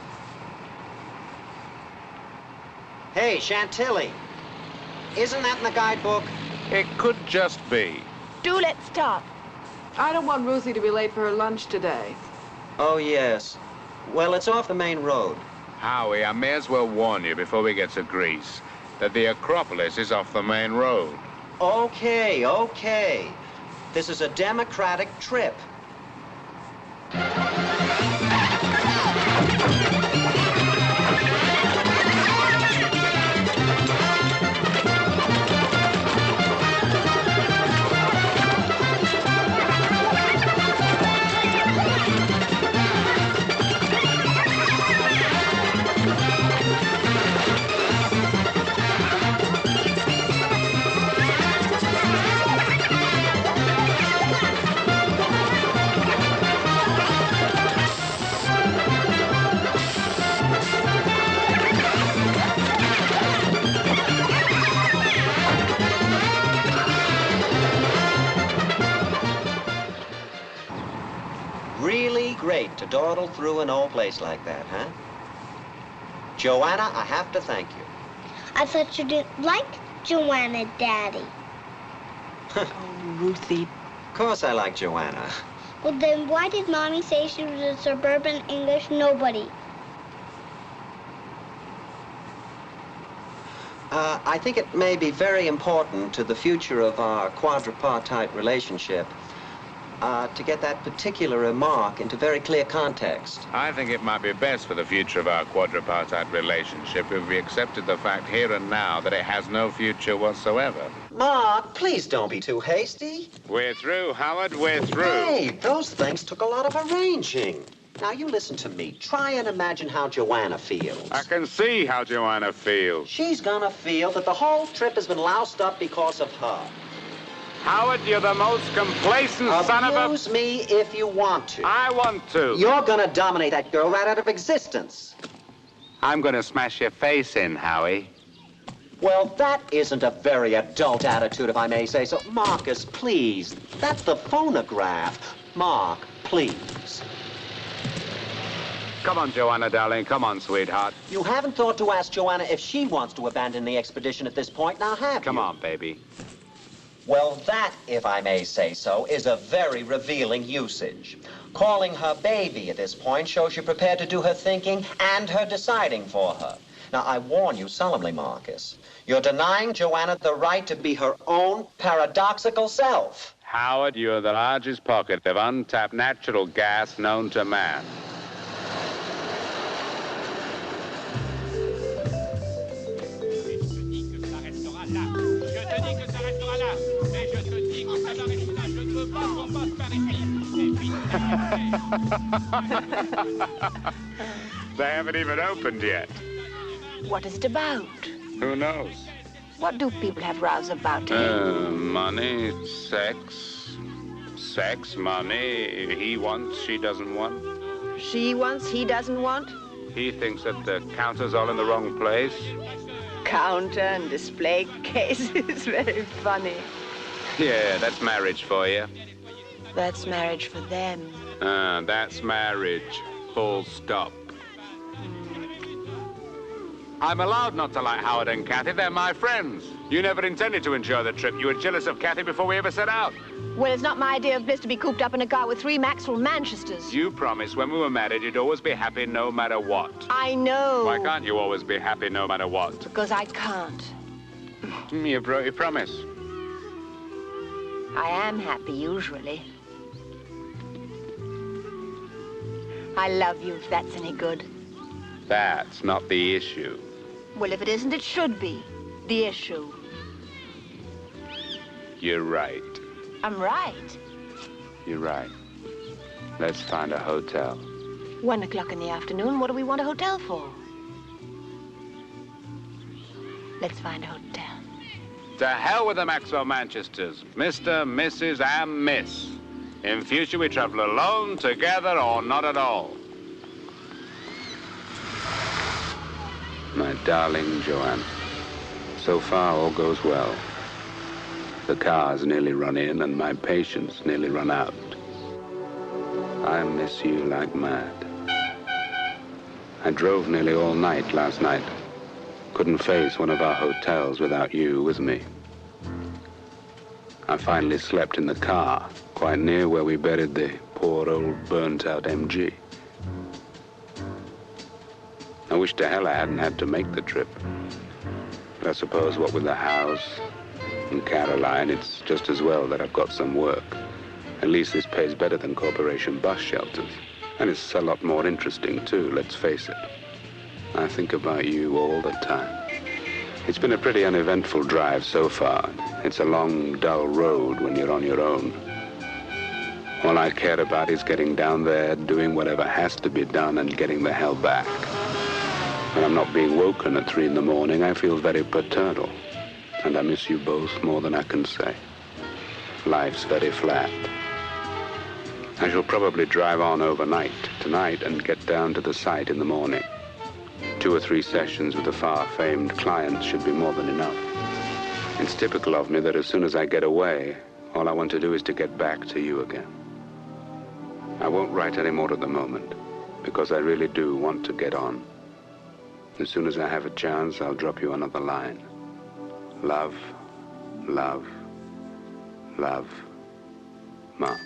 Hey, Chantilly. Isn't that in the guidebook?
It could just be.
Do let's stop.
I don't want Ruthie to be late for her lunch today.
Oh, yes. Well, it's off the main road.
Howie, I may as well warn you before we get to Greece that the Acropolis is off the main road.
Okay, okay. This is a democratic trip. Really great to dawdle through an old place like that, huh? Joanna, I have to thank you.
I thought you didn't like Joanna, Daddy.
Oh, Ruthie.
Of course I like Joanna.
Well, then why did Mommy say she was a suburban English nobody?
I think it may be very important to the future of our quadripartite relationship to get that particular remark into very clear context.
I think it might be best for the future of our quadripartite relationship if we accepted the fact here and now that it has no future whatsoever.
Mark, please don't be too hasty.
We're through, Howard, we're through.
Hey, those things took a lot of arranging. Now, you listen to me. Try and imagine how Joanna feels.
I can see how Joanna feels.
She's gonna feel that the whole trip has been loused up because of her.
Howard, you're the most complacent son of a...
Abuse me if you want to.
I want to.
You're gonna dominate that girl right out of existence.
I'm gonna smash your face in, Howie.
Well, that isn't a very adult attitude, if I may say so. Marcus, please. That's the phonograph. Mark, please.
Come on, Joanna, darling. Come on, sweetheart.
You haven't thought to ask Joanna if she wants to abandon the expedition at this point, now have you?
Come on, baby.
Well, that, if I may say so, is a very revealing usage. Calling her baby at this point shows you're prepared to do her thinking and her deciding for her. Now, I warn you solemnly, Marcus, you're denying Joanna the right to be her own paradoxical self.
Howard, you're the largest pocket of untapped natural gas known to man. They haven't even opened yet.
What is it about?
Who knows?
What do people have rows about?
Money, sex. Sex, money. He wants, she doesn't want.
She wants, he doesn't want?
He thinks that the counter's all in the wrong place.
Counter and display cases. Very funny.
Yeah, that's marriage for you.
That's marriage for them.
That's marriage. Full stop. I'm allowed not to like Howard and Kathy. They're my friends. You never intended to enjoy the trip. You were jealous of Kathy before we ever set out.
Well, it's not my idea of bliss to be cooped up in a car with 3 Maxwell Manchesters.
You promised when we were married you'd always be happy no matter what.
I know.
Why can't you always be happy no matter what?
Because I can't.
You broke your promise.
I am happy, usually. I love you, if that's any good.
That's not the issue.
Well, if it isn't, it should be. The issue.
You're right.
I'm right.
You're right. Let's find a hotel.
1 o'clock in the afternoon. What do we want a hotel for? Let's find a hotel.
To hell with the Maxwell Manchesters. Mr., Mrs., and Miss. In future, we travel alone, together, or not at all. My darling Joanna, so far all goes well. The car's nearly run in and my patience nearly run out. I miss you like mad. I drove nearly all night last night. Couldn't face one of our hotels without you with me. I finally slept in the car, quite near where we buried the poor old burnt-out MG.
I wish to hell I hadn't had to make the trip. But I suppose what with the house and Caroline, it's just as well that I've got some work. At least this pays better than corporation bus shelters. And it's a lot more interesting, too, let's face it. I think about you all the time. It's been a pretty uneventful drive so far. It's a long, dull road when you're on your own. All I care about is getting down there, doing whatever has to be done, and getting the hell back. When I'm not being woken at 3 in the morning, I feel very paternal. And I miss you both more than I can say. Life's very flat. I shall probably drive on overnight tonight and get down to the site in the morning. 2 or 3 sessions with the far-famed clients should be more than enough. It's typical of me that as soon as I get away, all I want to do is to get back to you again. I won't write any more at the moment, because I really do want to get on. As soon as I have a chance, I'll drop you another line. Love, love, love, Mark.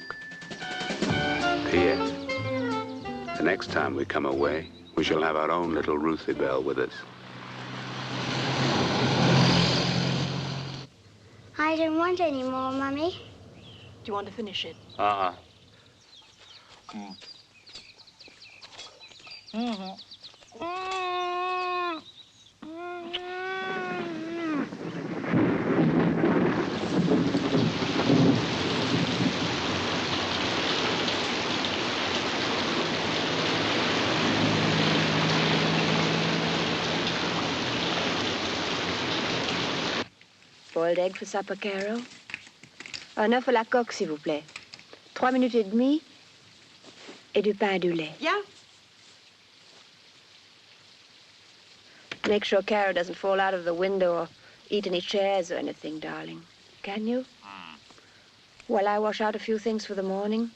P.S. The next time we come away, we shall have our own little Ruthie Bell with us.
I don't want any more, Mummy.
Do you want to finish it?
Uh-uh.
Boiled egg for supper, Carol? Un œuf à la coque, s'il vous plaît. 3 minutes et demie et du pain du lait.
Yeah.
Make sure Carol doesn't fall out of the window or eat any chairs or anything, darling. Can you? While I wash out a few things for the morning?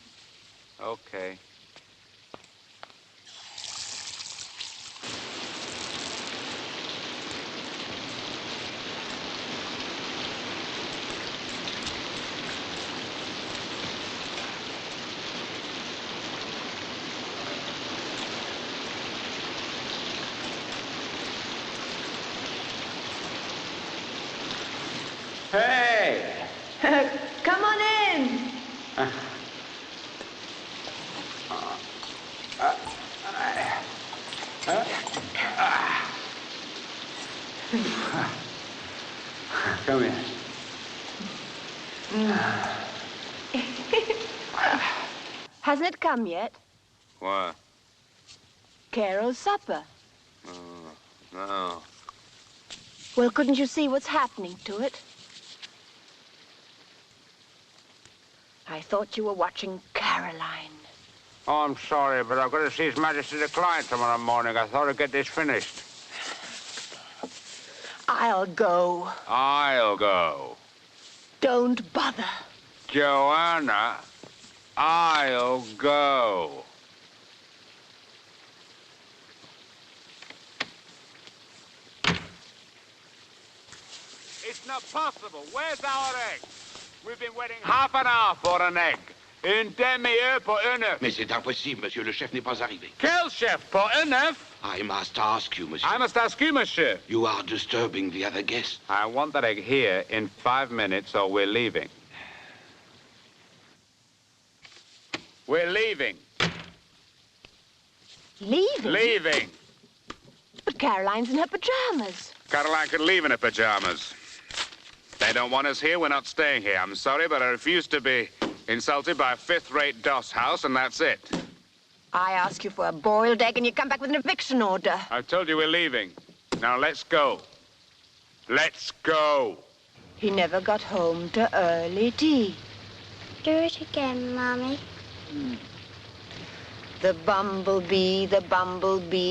Okay.
Hey!
Come on in.
Come here.
Hasn't it come yet?
What?
Carol's supper.
No.
Well, couldn't you see what's happening to it? I thought you were watching Caroline.
Oh, I'm sorry, but I've got to see His Majesty the client tomorrow morning. I thought I'd get this finished.
I'll go.
I'll go.
Don't bother.
Joanna, I'll go. It's not possible. Where's our egg? We've been waiting half an hour for an egg. Une demi-heure pour un œuf.
Mais c'est impossible, monsieur. Le chef n'est pas arrivé.
Quel chef? Pour un œuf?
I must ask you, monsieur.
I must ask you, monsieur.
You are disturbing the other guests.
I want that egg here in 5 minutes or we're leaving. We're leaving.
Leaving?
Leaving.
But Caroline's in her pajamas.
Caroline can leave in her pajamas. They don't want us here, we're not staying here. I'm sorry, but I refuse to be insulted by a fifth-rate doss house, and that's it.
I ask you for a boiled egg, and you come back with an eviction order.
I've told you we're leaving. Now, let's go. Let's go.
He never got home to early tea.
Do it again, Mommy.
The bumblebee,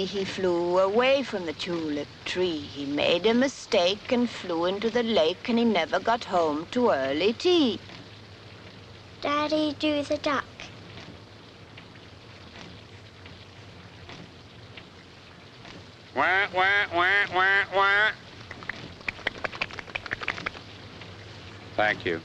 he flew away from the tulip tree. He made a mistake and flew into the lake, and he never got home to early tea.
Daddy, do the duck.
Wah, wah, wah, wah, wah. Thank you.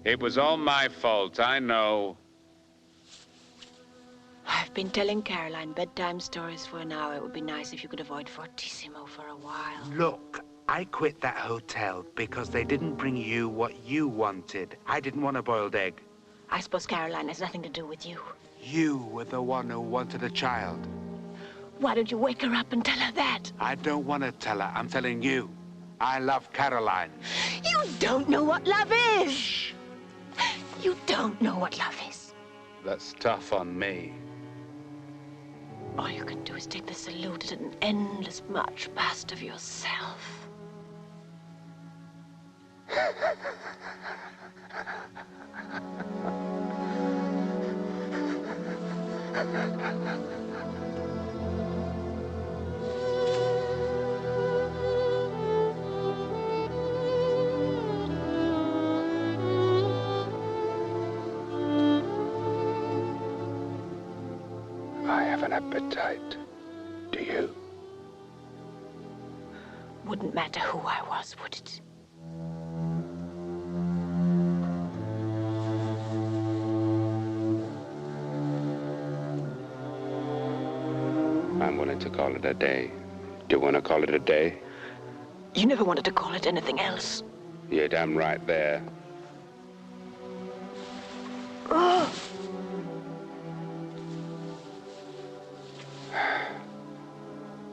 It was all my fault, I know.
I've been telling Caroline bedtime stories for an hour. It would be nice if you could avoid Fortissimo for a while.
Look, I quit that hotel because they didn't bring you what you wanted. I didn't want a boiled egg.
I suppose Caroline has nothing to do with you.
You were the one who wanted a child.
Why don't you wake her up and tell her that?
I don't want to tell her. I'm telling you. I love Caroline.
You don't know what love is. Shh. You don't know what love is.
That's tough on me.
All you can do is take the salute at an endless march past of yourself.
I have an appetite. Do you?
Wouldn't matter who I was, would it?
I'm willing to call it a day. Do you want to call it a day?
You never wanted to call it anything else.
You're damn right there.
Oh.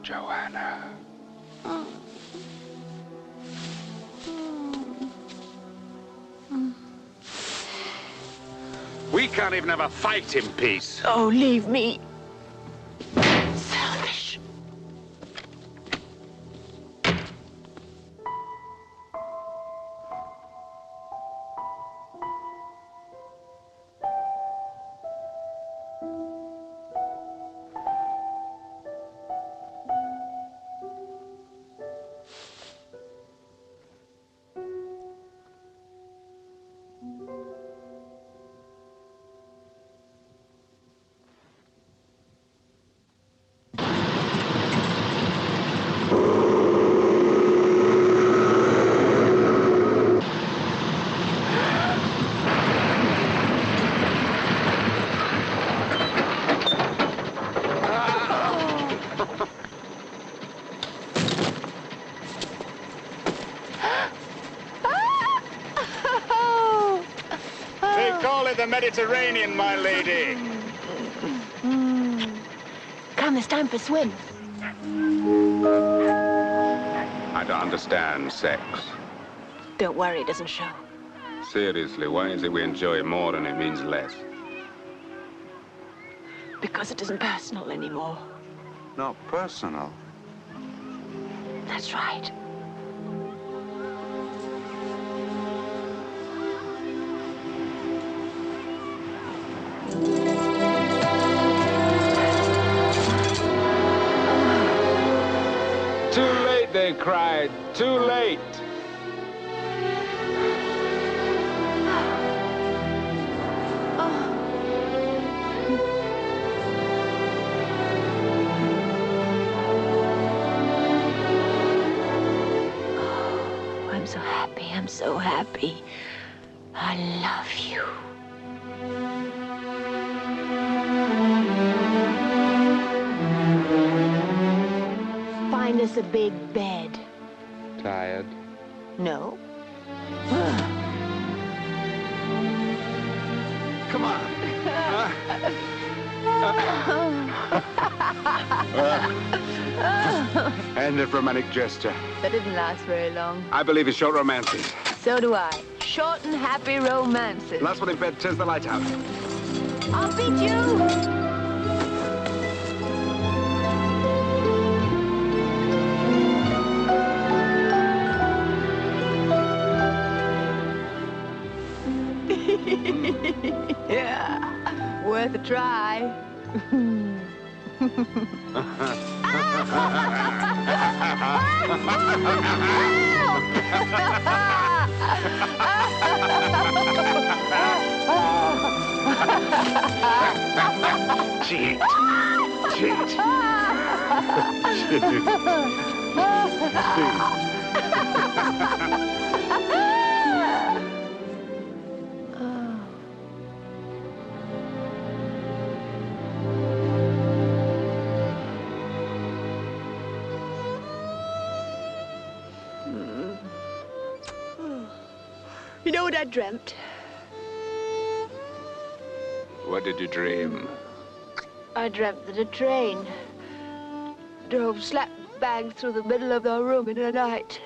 Joanna.
We can't even have a fight in peace.
Oh, leave me. Selfish.
The Mediterranean, my lady.
Come, it's time for swim.
I don't understand sex.
Don't worry, it doesn't show.
Seriously, why is it we enjoy it more than it means less?
Because it isn't personal anymore.
Not personal.
That's right.
Too late, they cried. Too late.
I'm so happy. I'm so happy. I love you. Find us a big bed.
Tired?
No.
Come on.
End of romantic gesture.
That didn't last very long.
I believe in short romances.
So do I. Short and happy romances.
Last one in bed turns the light out.
I'll beat you. Yeah, worth a try.
Cheat. Cheat.
You know what I dreamt?
What did you dream?
I dreamt that a train drove slap bang through the middle of our room in the night.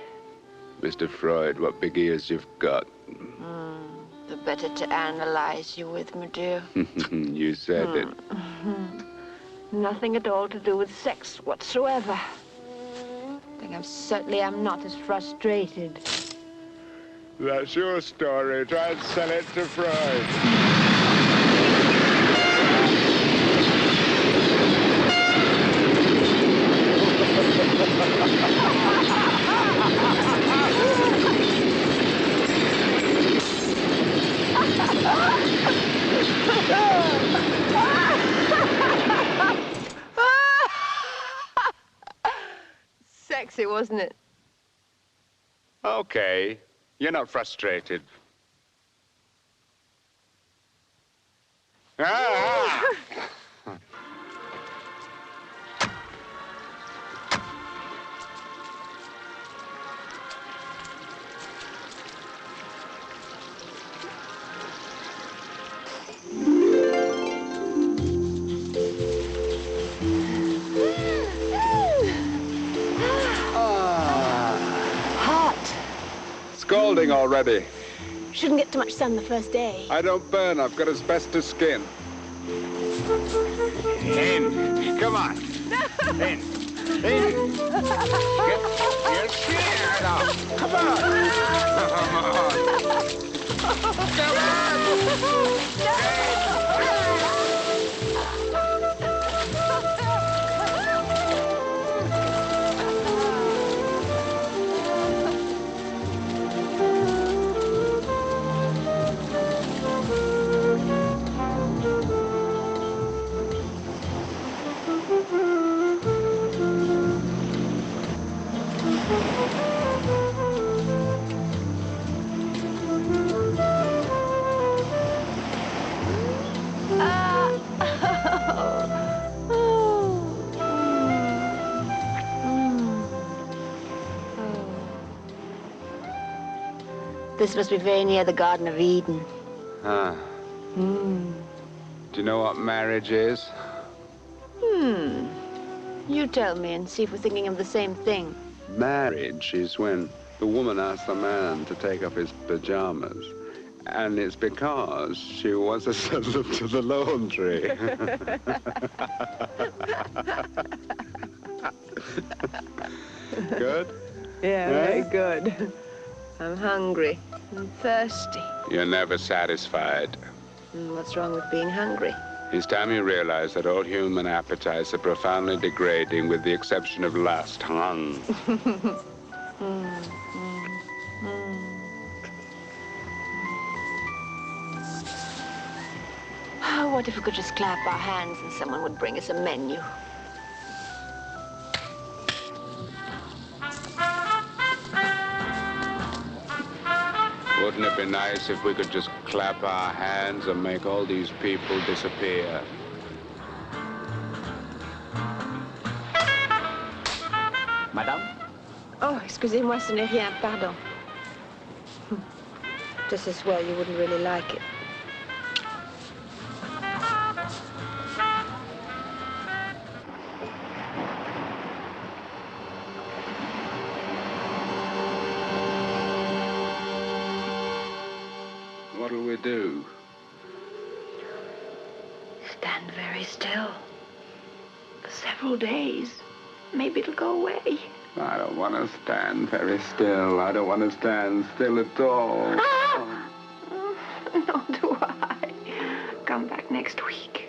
Mr. Freud, what big ears you've got.
The better to analyze you with, my dear.
You said it.
Nothing at all to do with sex whatsoever. I think I certainly am not as frustrated.
That's your story. Try and sell it to Freud.
Sexy, wasn't it?
Okay. You're not frustrated. Ah!
Hot.
Scalding already.
Shouldn't get too much sun the first day.
I don't burn. I've got asbestos skin. In. Come on. In. In. You're scared. Oh, come on. Come on.
This must be very near the Garden of Eden.
Ah. Do you know what marriage is?
You tell me and see if we're thinking of the same thing.
Marriage is when the woman asks the man to take off his pajamas. And it's because she wants to send them to the laundry. Good?
Yeah, very good. I'm hungry. I'm thirsty.
You're never satisfied.
What's wrong with being hungry?
It's time you realize that all human appetites are profoundly degrading with the exception of lust.
Oh, what if we could just clap our hands and someone would bring us a menu?
Wouldn't it be nice if we could just clap our hands and make all these people disappear?
Madame?
Oh, excusez-moi, ce n'est rien, pardon. Just as well, you wouldn't really like it.
What'll we do?
Stand very still. For several days. Maybe it'll go away.
I don't want to stand very still. I don't want to stand still at all.
Ah! Nor do I. Come back next week.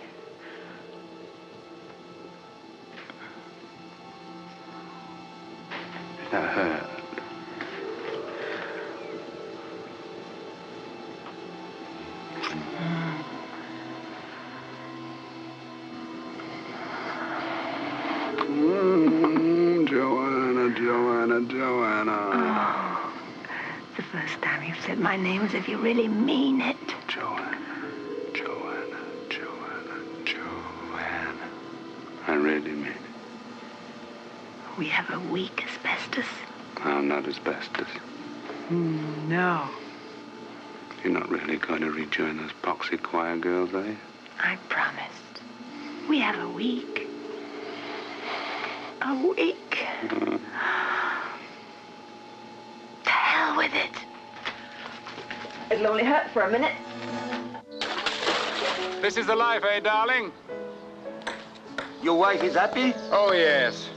That hurt. Joanna.
Oh, it's the first time you've said my name as if you really mean it.
Joanna. I really mean it.
We have a weak asbestos.
Oh, not asbestos.
No.
You're not really going to rejoin those boxy choir girls, are you?
I promised. We have a week. A week. To hell with it.
It'll only hurt for a minute.
This is the life, eh, darling?
Your wife is happy?
Oh, yes.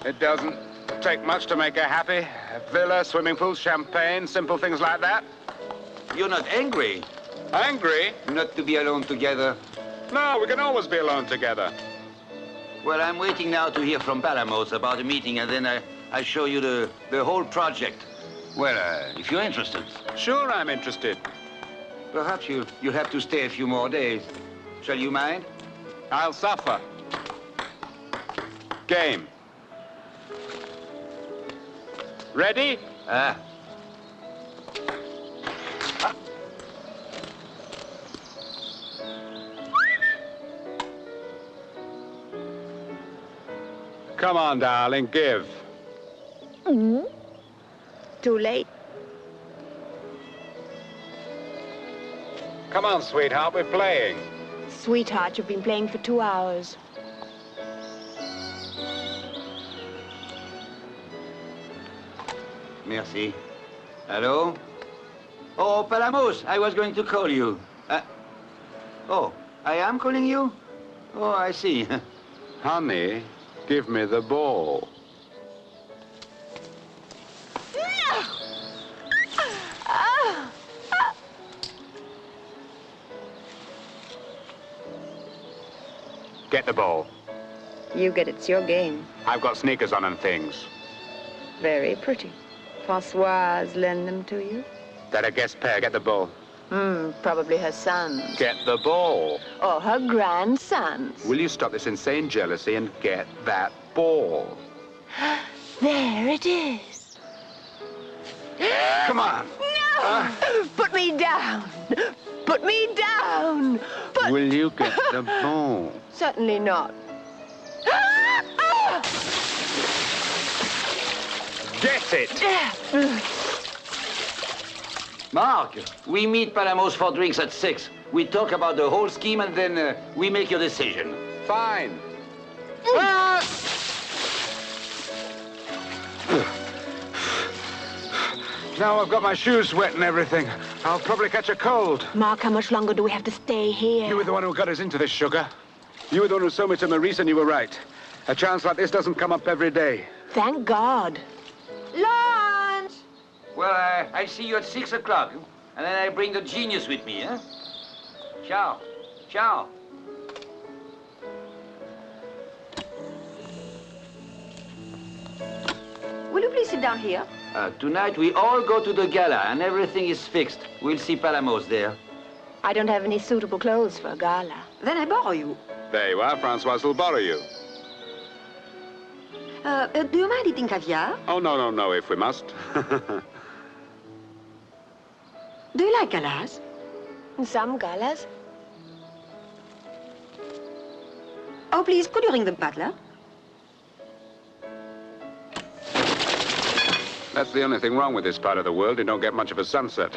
It doesn't take much to make her happy. A villa, swimming pool, champagne, simple things like that.
You're not angry?
Angry?
Not to be alone together.
No, we can always be alone together.
Well, I'm waiting now to hear from Palamos about a meeting, and then I show you the whole project. Well, if you're interested.
Sure, I'm interested.
Perhaps you have to stay a few more days. Shall you mind?
I'll suffer. Game. Ready? Come on, darling, give.
Too late.
Come on, sweetheart, we're playing.
Sweetheart, you've been playing for 2 hours.
Merci. Hello? Oh, Palamos, I was going to call you. Oh, I am calling you? Oh, I see.
Honey, give me the ball. Get the ball.
You get it's your game.
I've got sneakers on and things.
Very pretty. Françoise lend them to you?
They're a guest pair. Get the ball.
Probably her sons.
Get the ball.
Or her grandsons.
Will you stop this insane jealousy and get that ball?
There it is.
Come on.
No! Put me down. Put me down.
Will you get the ball?
Certainly not.
Get it!
Mark, we meet Palamos for drinks at 6. We talk about the whole scheme and then we make your decision.
Fine. Now I've got my shoes wet and everything. I'll probably catch a cold.
Mark, how much longer do we have to stay here?
You were the one who got us into this, sugar. You were the one who sold me to Maurice, and you were right. A chance like this doesn't come up every day.
Thank God.
Lunch! Well, I see you at 6 o'clock, and then I bring the genius with me, huh? Ciao. Ciao.
Will you please sit down here?
Tonight we all go to the gala, and everything is fixed. We'll see Palamos there.
I don't have any suitable clothes for a gala.
Then I borrow you.
There you are. Françoise will borrow you.
Do you mind eating caviar?
Oh, no, if we must.
Do you like galas?
Some galas.
Oh, please, could you ring the butler?
That's the only thing wrong with this part of the world. You don't get much of a sunset.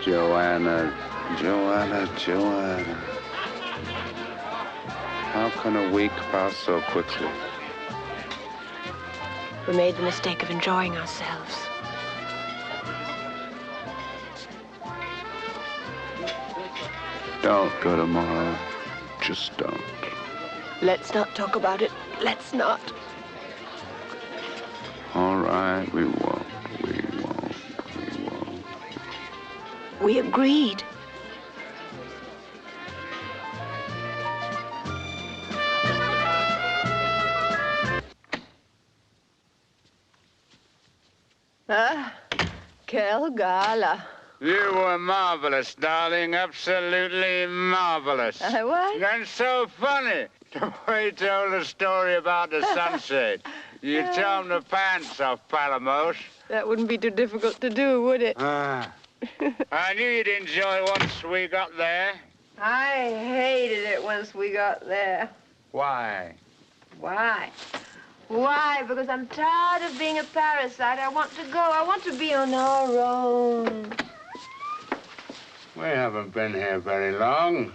Joanna. How can a week pass so quickly?
We made the mistake of enjoying ourselves.
Don't go tomorrow. Just don't.
Let's not talk about it. Let's not.
All right, we won't.
We agreed. Quelle gala.
You were marvelous, darling. Absolutely marvelous.
I was?
And so funny. The way you told the story about the sunset. You tore the pants off, Palamos.
That wouldn't be too difficult to do, would it?
I knew you'd enjoy it once we got there.
I hated it once we got there.
Why?
Why? Why? Because I'm tired of being a parasite. I want to go. I want to be on our own.
We haven't been here very long.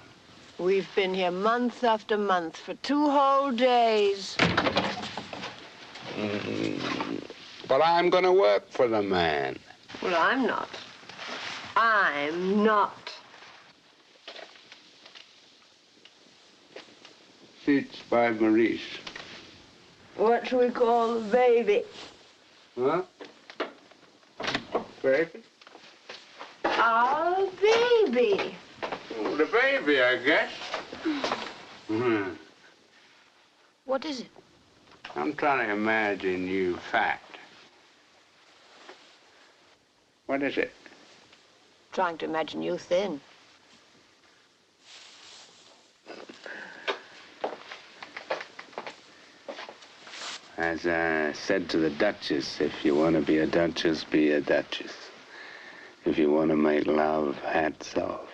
We've been here month after month for 2 whole days.
But I'm going to work for the man.
Well, I'm not. I'm not.
Seats by Maurice.
What shall we call the baby?
Huh? Baby?
Our baby.
Oh, the baby, I guess.
What is it?
I'm trying to imagine you fat. What is it?
Trying to imagine you thin.
As I said to the Duchess, if you want to be a Duchess, be a Duchess. If you want to make love, hats off.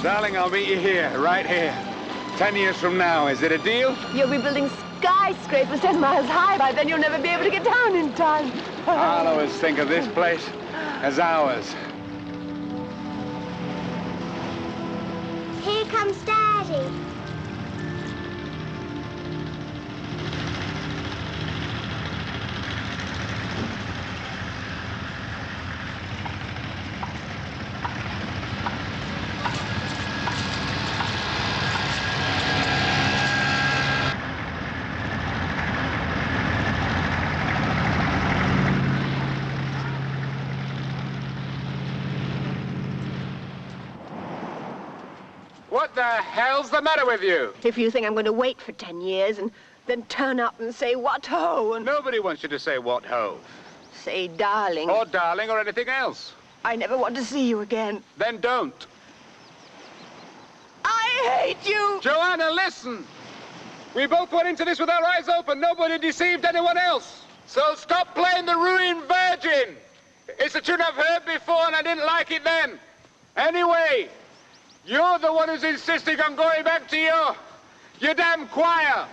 Darling, I'll meet you here, right here. 10 years from now. Is it a deal?
You'll be building skyscrapers 10 miles high. By then you'll never be able to get down in time.
I'll always think of this place as ours.
Here comes Daddy.
What the hell's the matter with you?
If you think I'm going to wait for 10 years and then turn up and say, what ho? And
Nobody wants you to say what ho.
say, darling.
Or darling or anything else.
I never want to see you again.
Then don't.
I hate you!
Joanna, listen! We both went into this with our eyes open. Nobody deceived anyone else. So stop playing the ruined virgin. It's a tune I've heard before and I didn't like it then. Anyway, you're the one who's insisting on going back to your damn choir.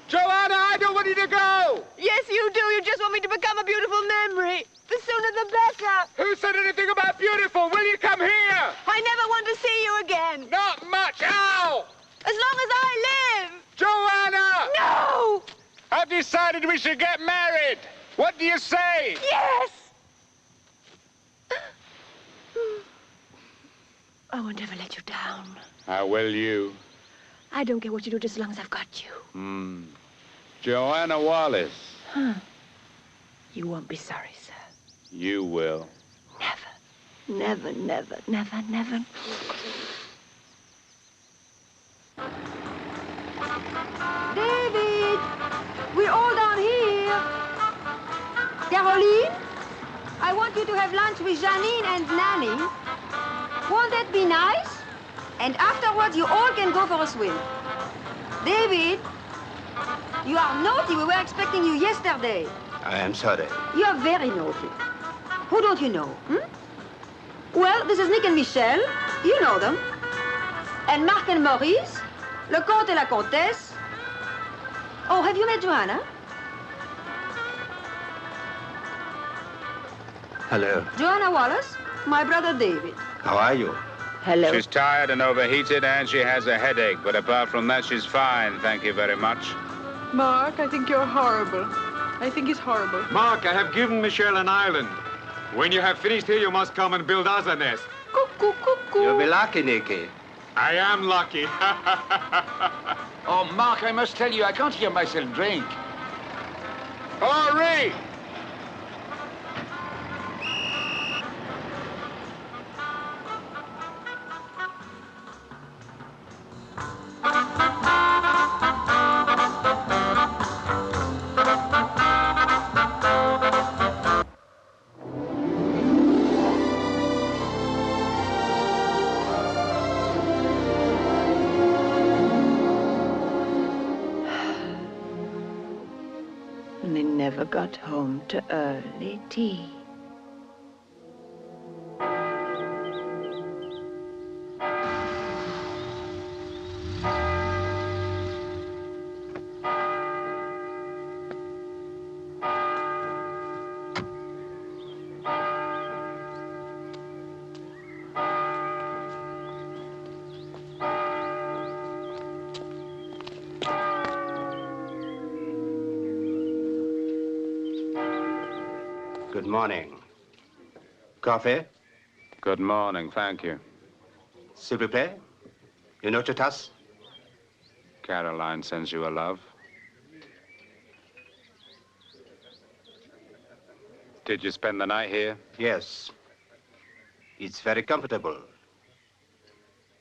Joanna, I don't want you to go.
Yes, you do. You just want me to become a beautiful memory. The sooner the better.
Who said anything about beautiful? Will you come here?
I never want to see you again.
Not much. Ow!
As long as I live.
Joanna!
No!
I've decided we should get married. What do you say?
Yes! I won't ever let you down.
How will you?
I don't care what you do just as long as I've got you.
Joanna Wallace.
Huh. You won't be sorry, sir.
You will.
Never, never, never, never.
David! We're all down here. Caroline, I want you to have lunch with Janine and Nanny. Won't that be nice? And afterwards, you all can go for a swim. David, you are naughty. We were expecting you yesterday.
I am sorry.
You are very naughty. Who don't you know? Well, this is Nick and Michel. You know them. And Marc and Maurice. Le Comte et la Comtesse. Oh, have you met Joanna?
Hello.
Joanna Wallace, my brother David.
How are you?
Hello.
She's tired and overheated and she has a headache, but apart from that, she's fine. Thank you very much.
Mark, I think you're horrible. I think he's horrible.
Mark, I have given Michelle an island. When you have finished here, you must come and build us a nest.
Cuckoo, cuckoo.
You'll be lucky, Nicky.
I am lucky.
Oh, Mark, I must tell you, I can't hear myself drink.
Henri!
And they never got home to early tea.
Good morning. Coffee?
Good morning, thank you.
S'il vous plaît? Une autre tasse?
Caroline sends you a love. Did you spend the night here?
Yes. It's very comfortable.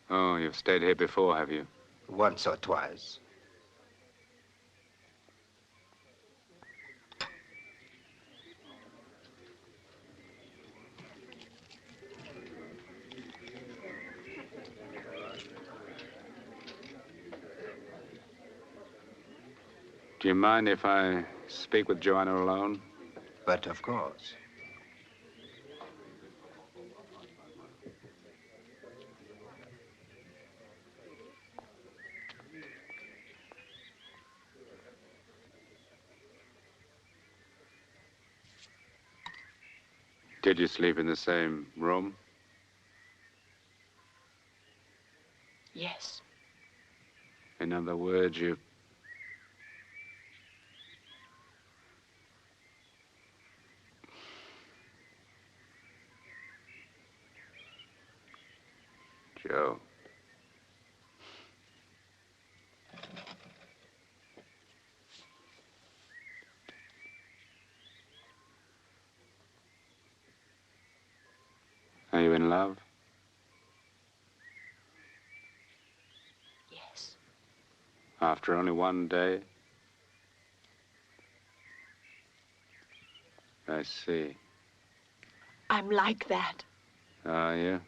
Oh, you've stayed here before, have you?
Once or twice.
Do you mind if I speak with Joanna alone?
But of course.
Did you sleep in the same room?
Yes.
In other words, you... Joe. Are you in love?
Yes.
After only one day? I see.
I'm like that.
Are you?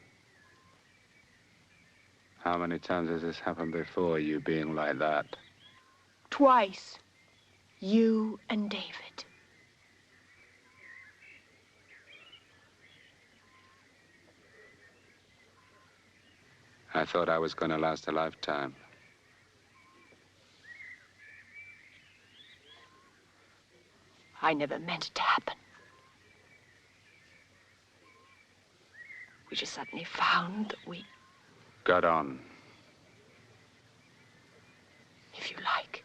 How many times has this happened before, you being like that?
Twice. You and David.
I thought I was going to last a lifetime.
I never meant it to happen. We just suddenly found that we...
Got on.
If you like.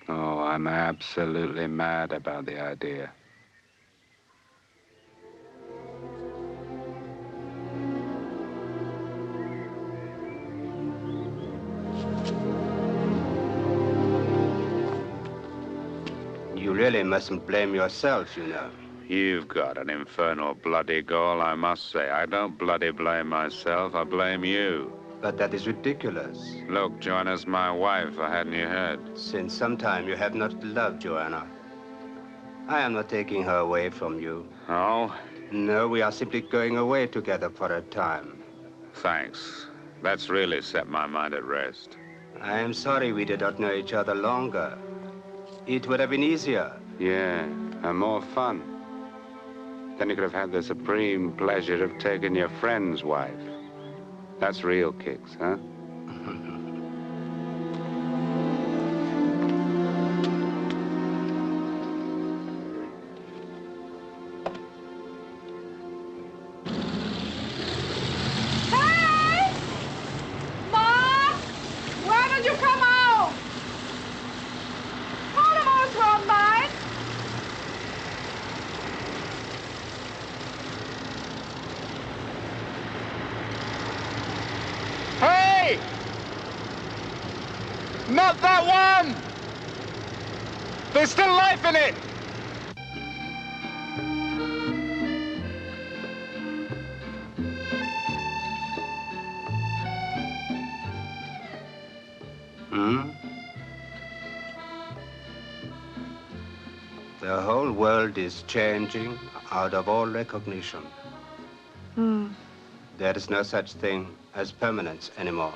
Oh, I'm absolutely mad about the idea.
You really mustn't blame yourself, you know.
You've got an infernal bloody gall, I must say. I don't bloody blame myself, I blame you.
But that is ridiculous.
Look, Joanna's my wife, hadn't you heard?
Since some time you have not loved Joanna. I am not taking her away from you.
Oh?
No, we are simply going away together for a time.
Thanks. That's really set my mind at rest.
I am sorry we did not know each other longer. It would have been easier.
Yeah, and more fun. Then you could have had the supreme pleasure of taking your friend's wife. That's real kicks, huh?
Hey! Mom! Why don't you come out? What's wrong, mate?
Hey! Not that one! There's still life in it!
Hmm? The whole world is changing out of all recognition.
Hmm.
There is no such thing as permanence anymore.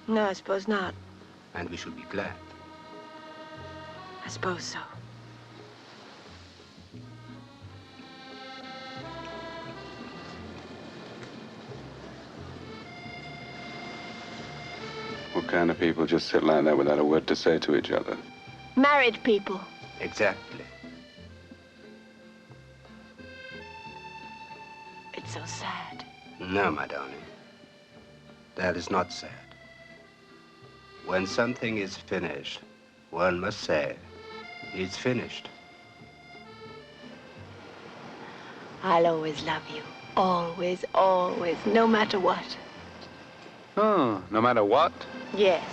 No, I suppose not.
And we should be glad.
I suppose so.
What kind of people just sit like that without a word to say to each other?
Married people.
Exactly.
It's so sad.
No, my darling. That is not sad. When something is finished, one must say, it's finished.
I'll always love you. Always, always, no matter what.
Oh, no matter what?
Yes.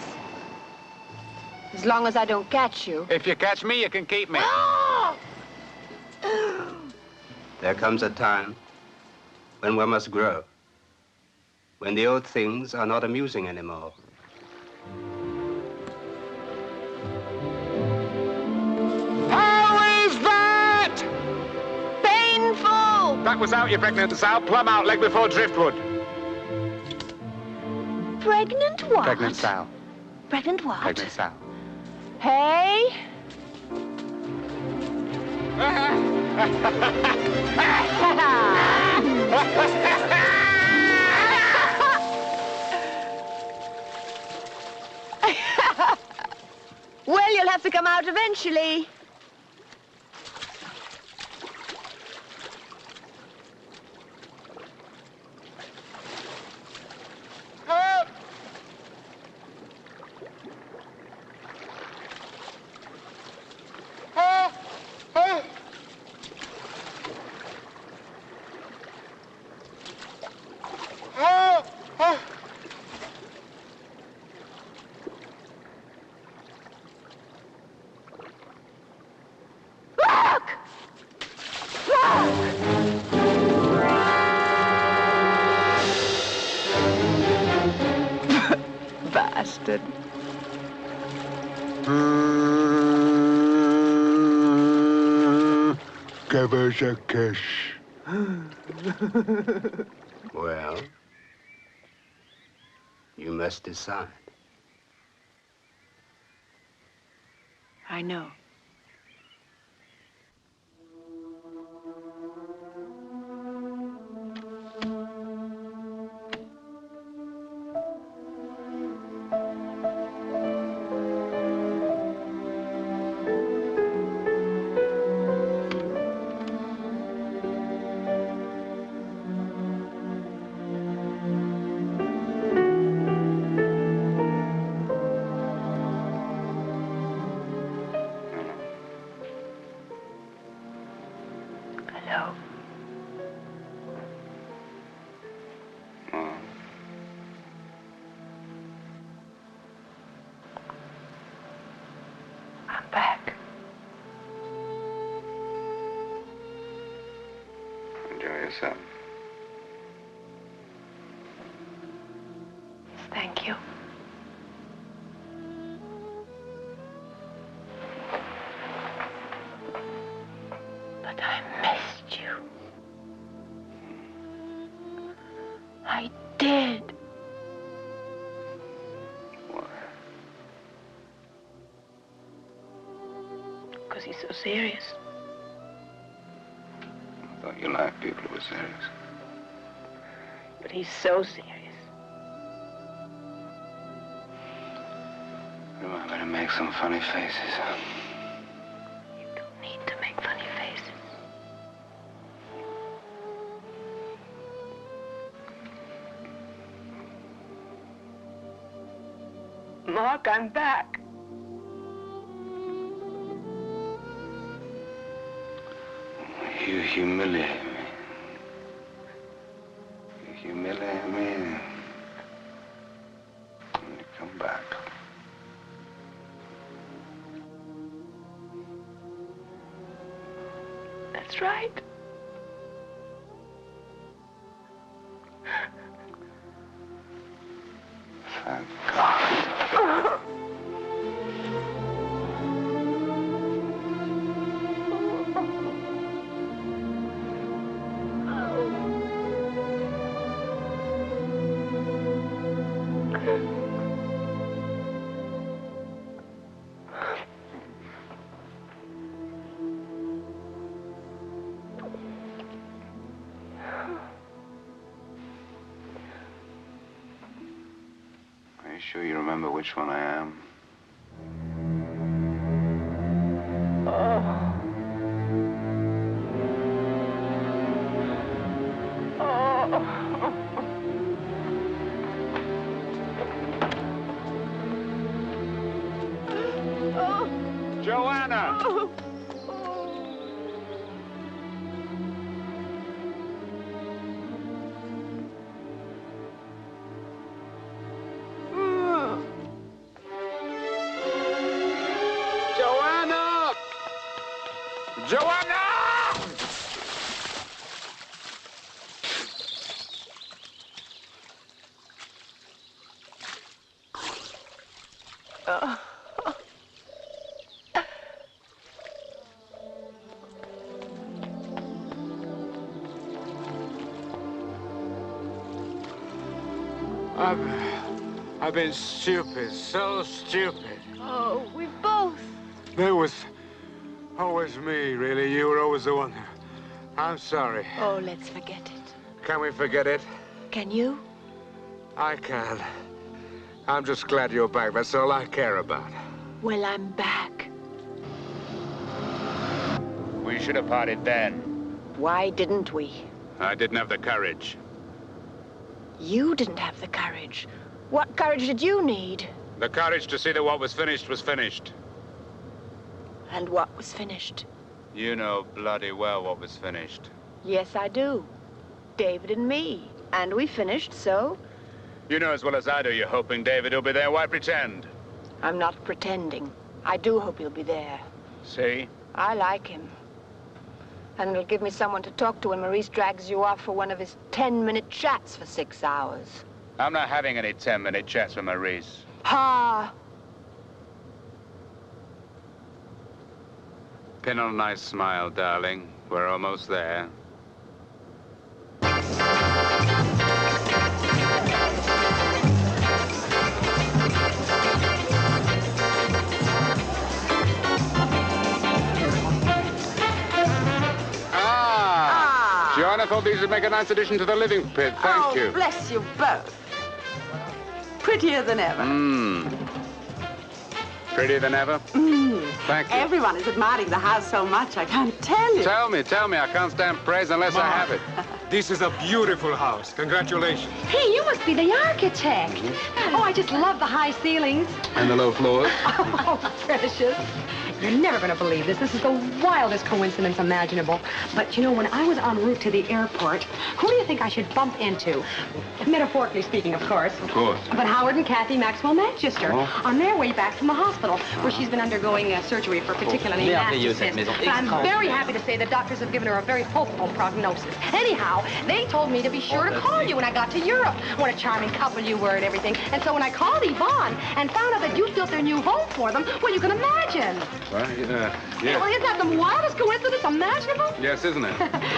As long as I don't catch you.
If you catch me, you can keep me.
There comes a time when one must grow, when the old things are not amusing anymore.
How is that?
Painful!
That was out, you pregnant sow. Plumb out, leg before driftwood.
Pregnant what?
Pregnant sow.
Pregnant what?
Pregnant sow.
Hey? Well, you'll have to come out eventually. Bastard.
Give us a kiss.
Well, you must decide.
I know. Hello. I'm back.
Enjoy yourself.
Thank you. But I missed you. I did.
Why?
Because he's so serious.
I thought you liked people who were serious.
But he's so serious.
You might better make some funny faces.
You don't need to make funny faces. Mark, I'm back.
You humiliate me. You humiliate me and you come back.
That's right.
Thank God. sure you remember which one I am?
Joanna! Joanna! Joanna! I've been stupid, so stupid.
Oh, we both.
There was always me, really. You were always the one. I'm sorry.
Oh, let's forget it.
Can we forget it?
Can you?
I can. I'm just glad you're back. That's all I care about.
Well, I'm back.
We should have parted then.
Why didn't we?
I didn't have the courage.
You didn't have the courage. What courage did you need?
The courage to see that what was finished was finished.
And what was finished?
You know bloody well what was finished.
Yes, I do. David and me. And we finished, so?
You know as well as I do you're hoping David will be there. Why pretend?
I'm not pretending. I do hope he'll be there.
See?
I like him. And it'll give me someone to talk to when Maurice drags you off for one of his 10-minute chats for 6 hours.
I'm not having any 10-minute chats with Maurice.
Ha!
Pin on a nice smile, darling. We're almost there. Joanna thought these would make a nice addition to the living pit. Thank you.
Oh, bless you both. Prettier than ever.
Prettier than ever? Thank you.
Everyone is admiring the house so much, I can't tell you.
Tell me. I can't stand praise unless I have it.
This is a beautiful house. Congratulations.
Hey, you must be the architect. Oh, I just love the high ceilings.
And the low floors?
Oh, precious. You're never going to believe this. This is the wildest coincidence imaginable. But, you know, when I was en route to the airport, who do you think I should bump into? Metaphorically speaking, of course.
Of course.
But Howard and Kathy Maxwell Manchester on their way back from the hospital, where she's been undergoing surgery for particularly nasty cysts. But I'm very happy to say the doctors have given her a very hopeful prognosis. Anyhow, they told me to be sure to call you when I got to Europe. What a charming couple you were and everything. And so when I called Yvonne and found out that you built their new home for them, well, you can imagine.
Well, yeah.
Well, isn't that the wildest coincidence imaginable?
Yes, isn't it?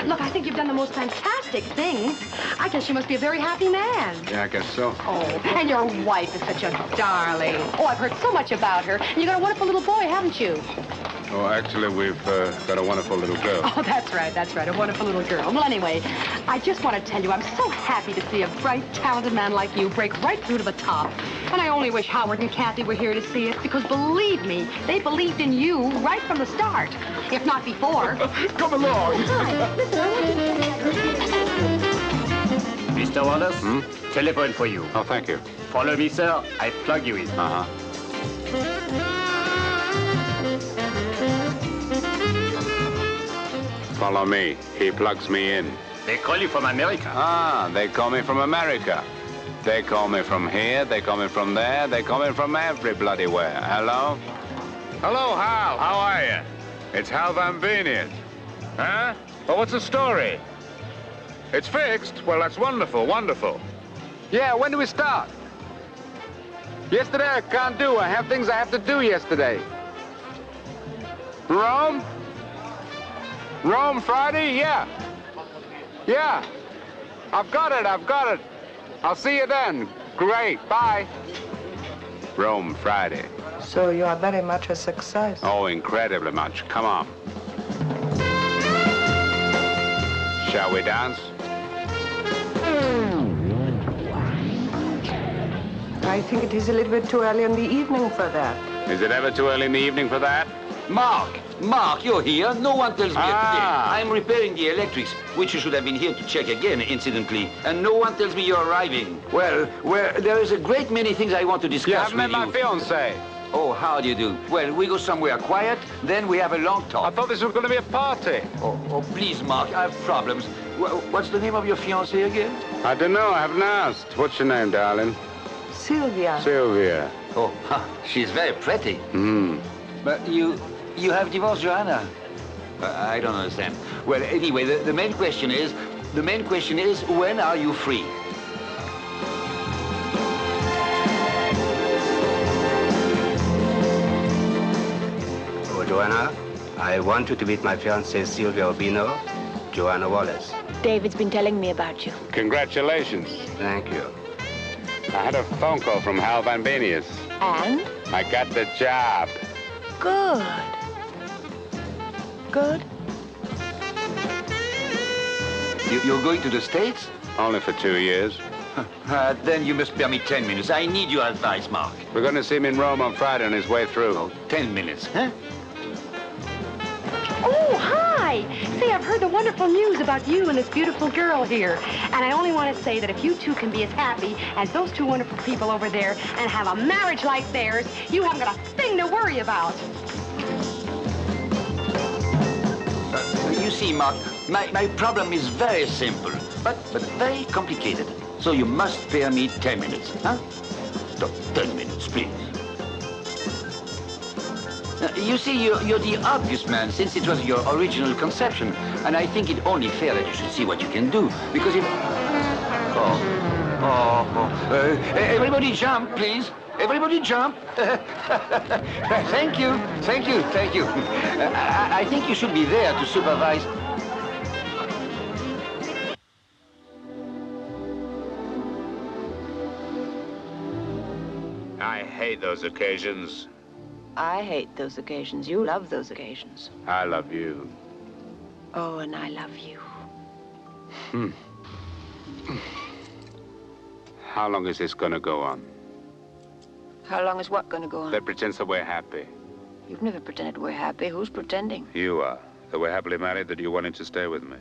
Look, I think you've done the most fantastic thing. I guess you must be a very happy man.
Yeah, I guess so.
Oh, and your wife is such a darling. Oh, I've heard so much about her. And you got a wonderful little boy, haven't you?
Oh, actually, we've got a wonderful little girl.
Oh, that's right, a wonderful little girl. Well, anyway, I just want to tell you I'm so happy to see a bright, talented man like you break right through to the top. And I only wish Howard and Kathy were here to see it, because believe me, they believed in you right from the start, if not before.
Come along.
Mr. Wallace, telephone for you.
Oh, thank you.
Follow me, sir. I plug you in.
Follow me. He plugs me in.
They call you from America.
Ah, they call me from America. They call me from here, they call me from there, they call me from every bloody where. Hello?
Hello, Hal. How are you? It's Hal Van Beanian. Huh? Well, what's the story? It's fixed? Well, that's wonderful, wonderful. Yeah, when do we start? Yesterday I can't do. I have things I have to do yesterday. Rome? Rome Friday? Yeah. Yeah. I've got it. I'll see you then. Great. Bye. Rome Friday.
So you are very much a success.
Oh, incredibly much. Come on. Shall we dance?
I think it is a little bit too early in the evening for that.
Is it ever too early in the evening for that?
Mark, you're here. No one tells me again. I'm repairing the electrics, which you should have been here to check again, incidentally. And no one tells me you're arriving. Well, there is a great many things I want to discuss with you.
You haven't met my fiancée.
Oh, how do you do? Well, we go somewhere quiet, then we have a long talk.
I thought this was going to be a party.
Oh, please, Mark, I have problems. What's the name of your fiancée again?
I don't know. I haven't asked. What's your name, darling?
Sylvia.
Sylvia.
Oh, she's very pretty. But you have divorced Joanna? I don't understand. Well, anyway, the main question is, when are you free?
Oh, Joanna, I want you to meet my fiancée, Sylvia Urbino, Joanna Wallace.
David's been telling me about you.
Congratulations.
Thank you.
I had a phone call from Hal Van Benius.
And?
I got the job.
Good. Good.
You're going to the States?
Only for 2 years.
Then you must spare me 10 minutes. I need your advice, Mark.
We're going to see him in Rome on Friday on his way through.
Oh, 10 minutes, huh?
Oh, hi! Say, I've heard the wonderful news about you and this beautiful girl here. And I only want to say that if you two can be as happy as those two wonderful people over there and have a marriage like theirs, you haven't got a thing to worry about.
You see, Mark, my problem is very simple, but very complicated. So you must spare me 10 minutes, huh? 10 minutes, please. You see, you're the obvious man, since it was your original conception. And I think it only fair that you should see what you can do. Because if... everybody jump, please. Everybody jump. Thank you. I think you should be there to supervise...
I hate those occasions.
I hate those occasions. You love those occasions.
I love you.
Oh, and I love you.
How long is this going to go on?
How long is what going to go on?
That pretends that we're happy.
You've never pretended we're happy. Who's pretending?
You are. That we're happily married, that you wanted to stay with me.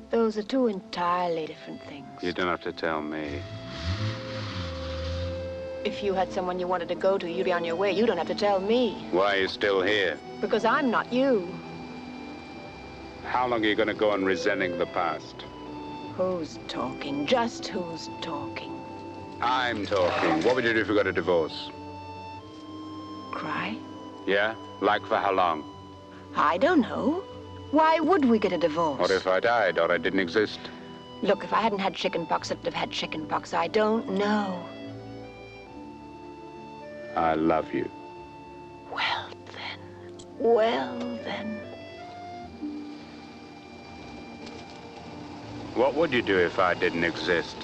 Those are two entirely different things.
You don't have to tell me.
If you had someone you wanted to go to, you'd be on your way. You don't have to tell me.
Why are you still here?
Because I'm not you.
How long are you going to go on resenting the past?
Who's talking? Just who's talking?
I'm talking. What would you do if you got a divorce?
Cry?
Yeah? Like for how long?
I don't know. Why would we get a divorce?
What if I died or I didn't exist?
Look, if I hadn't had chickenpox, I'd have had chickenpox. I don't know.
I love you.
Well, then.
What would you do if I didn't exist?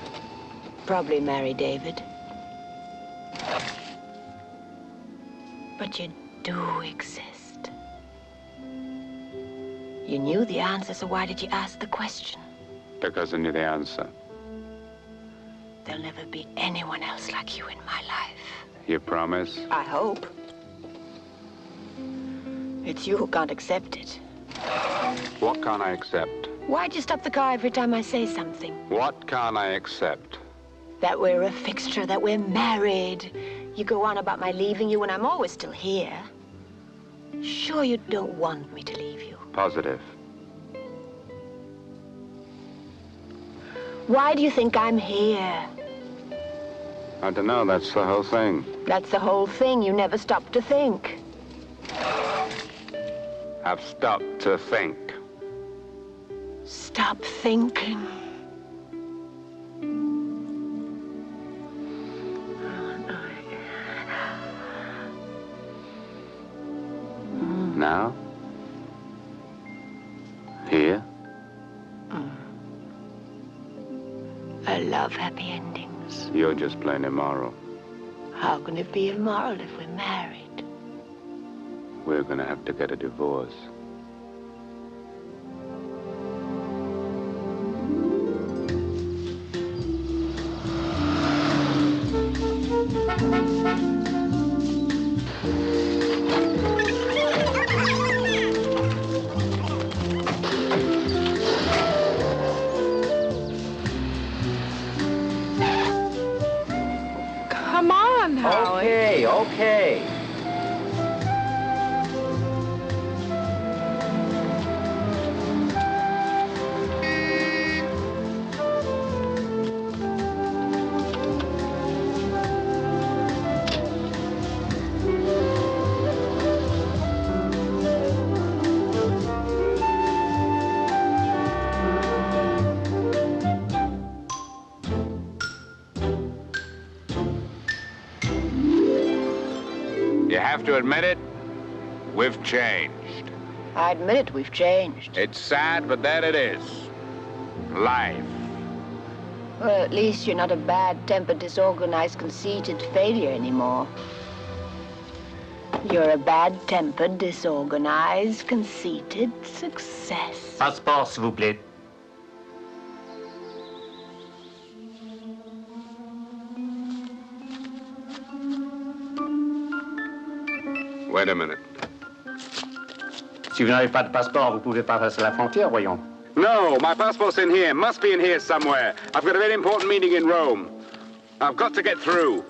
Probably marry David. But you do exist. You knew the answer, so why did you ask the question?
Because I knew the answer.
There'll never be anyone else like you in my life.
You promise?
I hope. It's you who can't accept it.
What can't I accept?
Why'd you stop the car every time I say something?
What can't I accept?
That we're a fixture, that we're married. You go on about my leaving you when I'm always still here. Sure you don't want me to leave you?
Positive.
Why do you think I'm here?
I don't know, that's the whole thing.
That's the whole thing. You never stop to think.
I've stopped to think.
Stop thinking.
Now? Here?
I love happy endings.
You're just plain immoral.
How can it be immoral if we're married?
We're gonna have to get a divorce.
to admit it, we've changed.
I admit it, we've changed.
It's sad, but there it is. Life.
Well, at least you're not a bad-tempered, disorganized, conceited failure anymore. You're a bad-tempered, disorganized, conceited success.
Passeport, s'il vous plaît.
Wait a minute.
Si vous n'avez pas de passeport, vous pouvez pas passer la frontière, voyons.
No, my passport's in here. Must be in here somewhere. I've got a very important meeting in Rome. I've got to get through.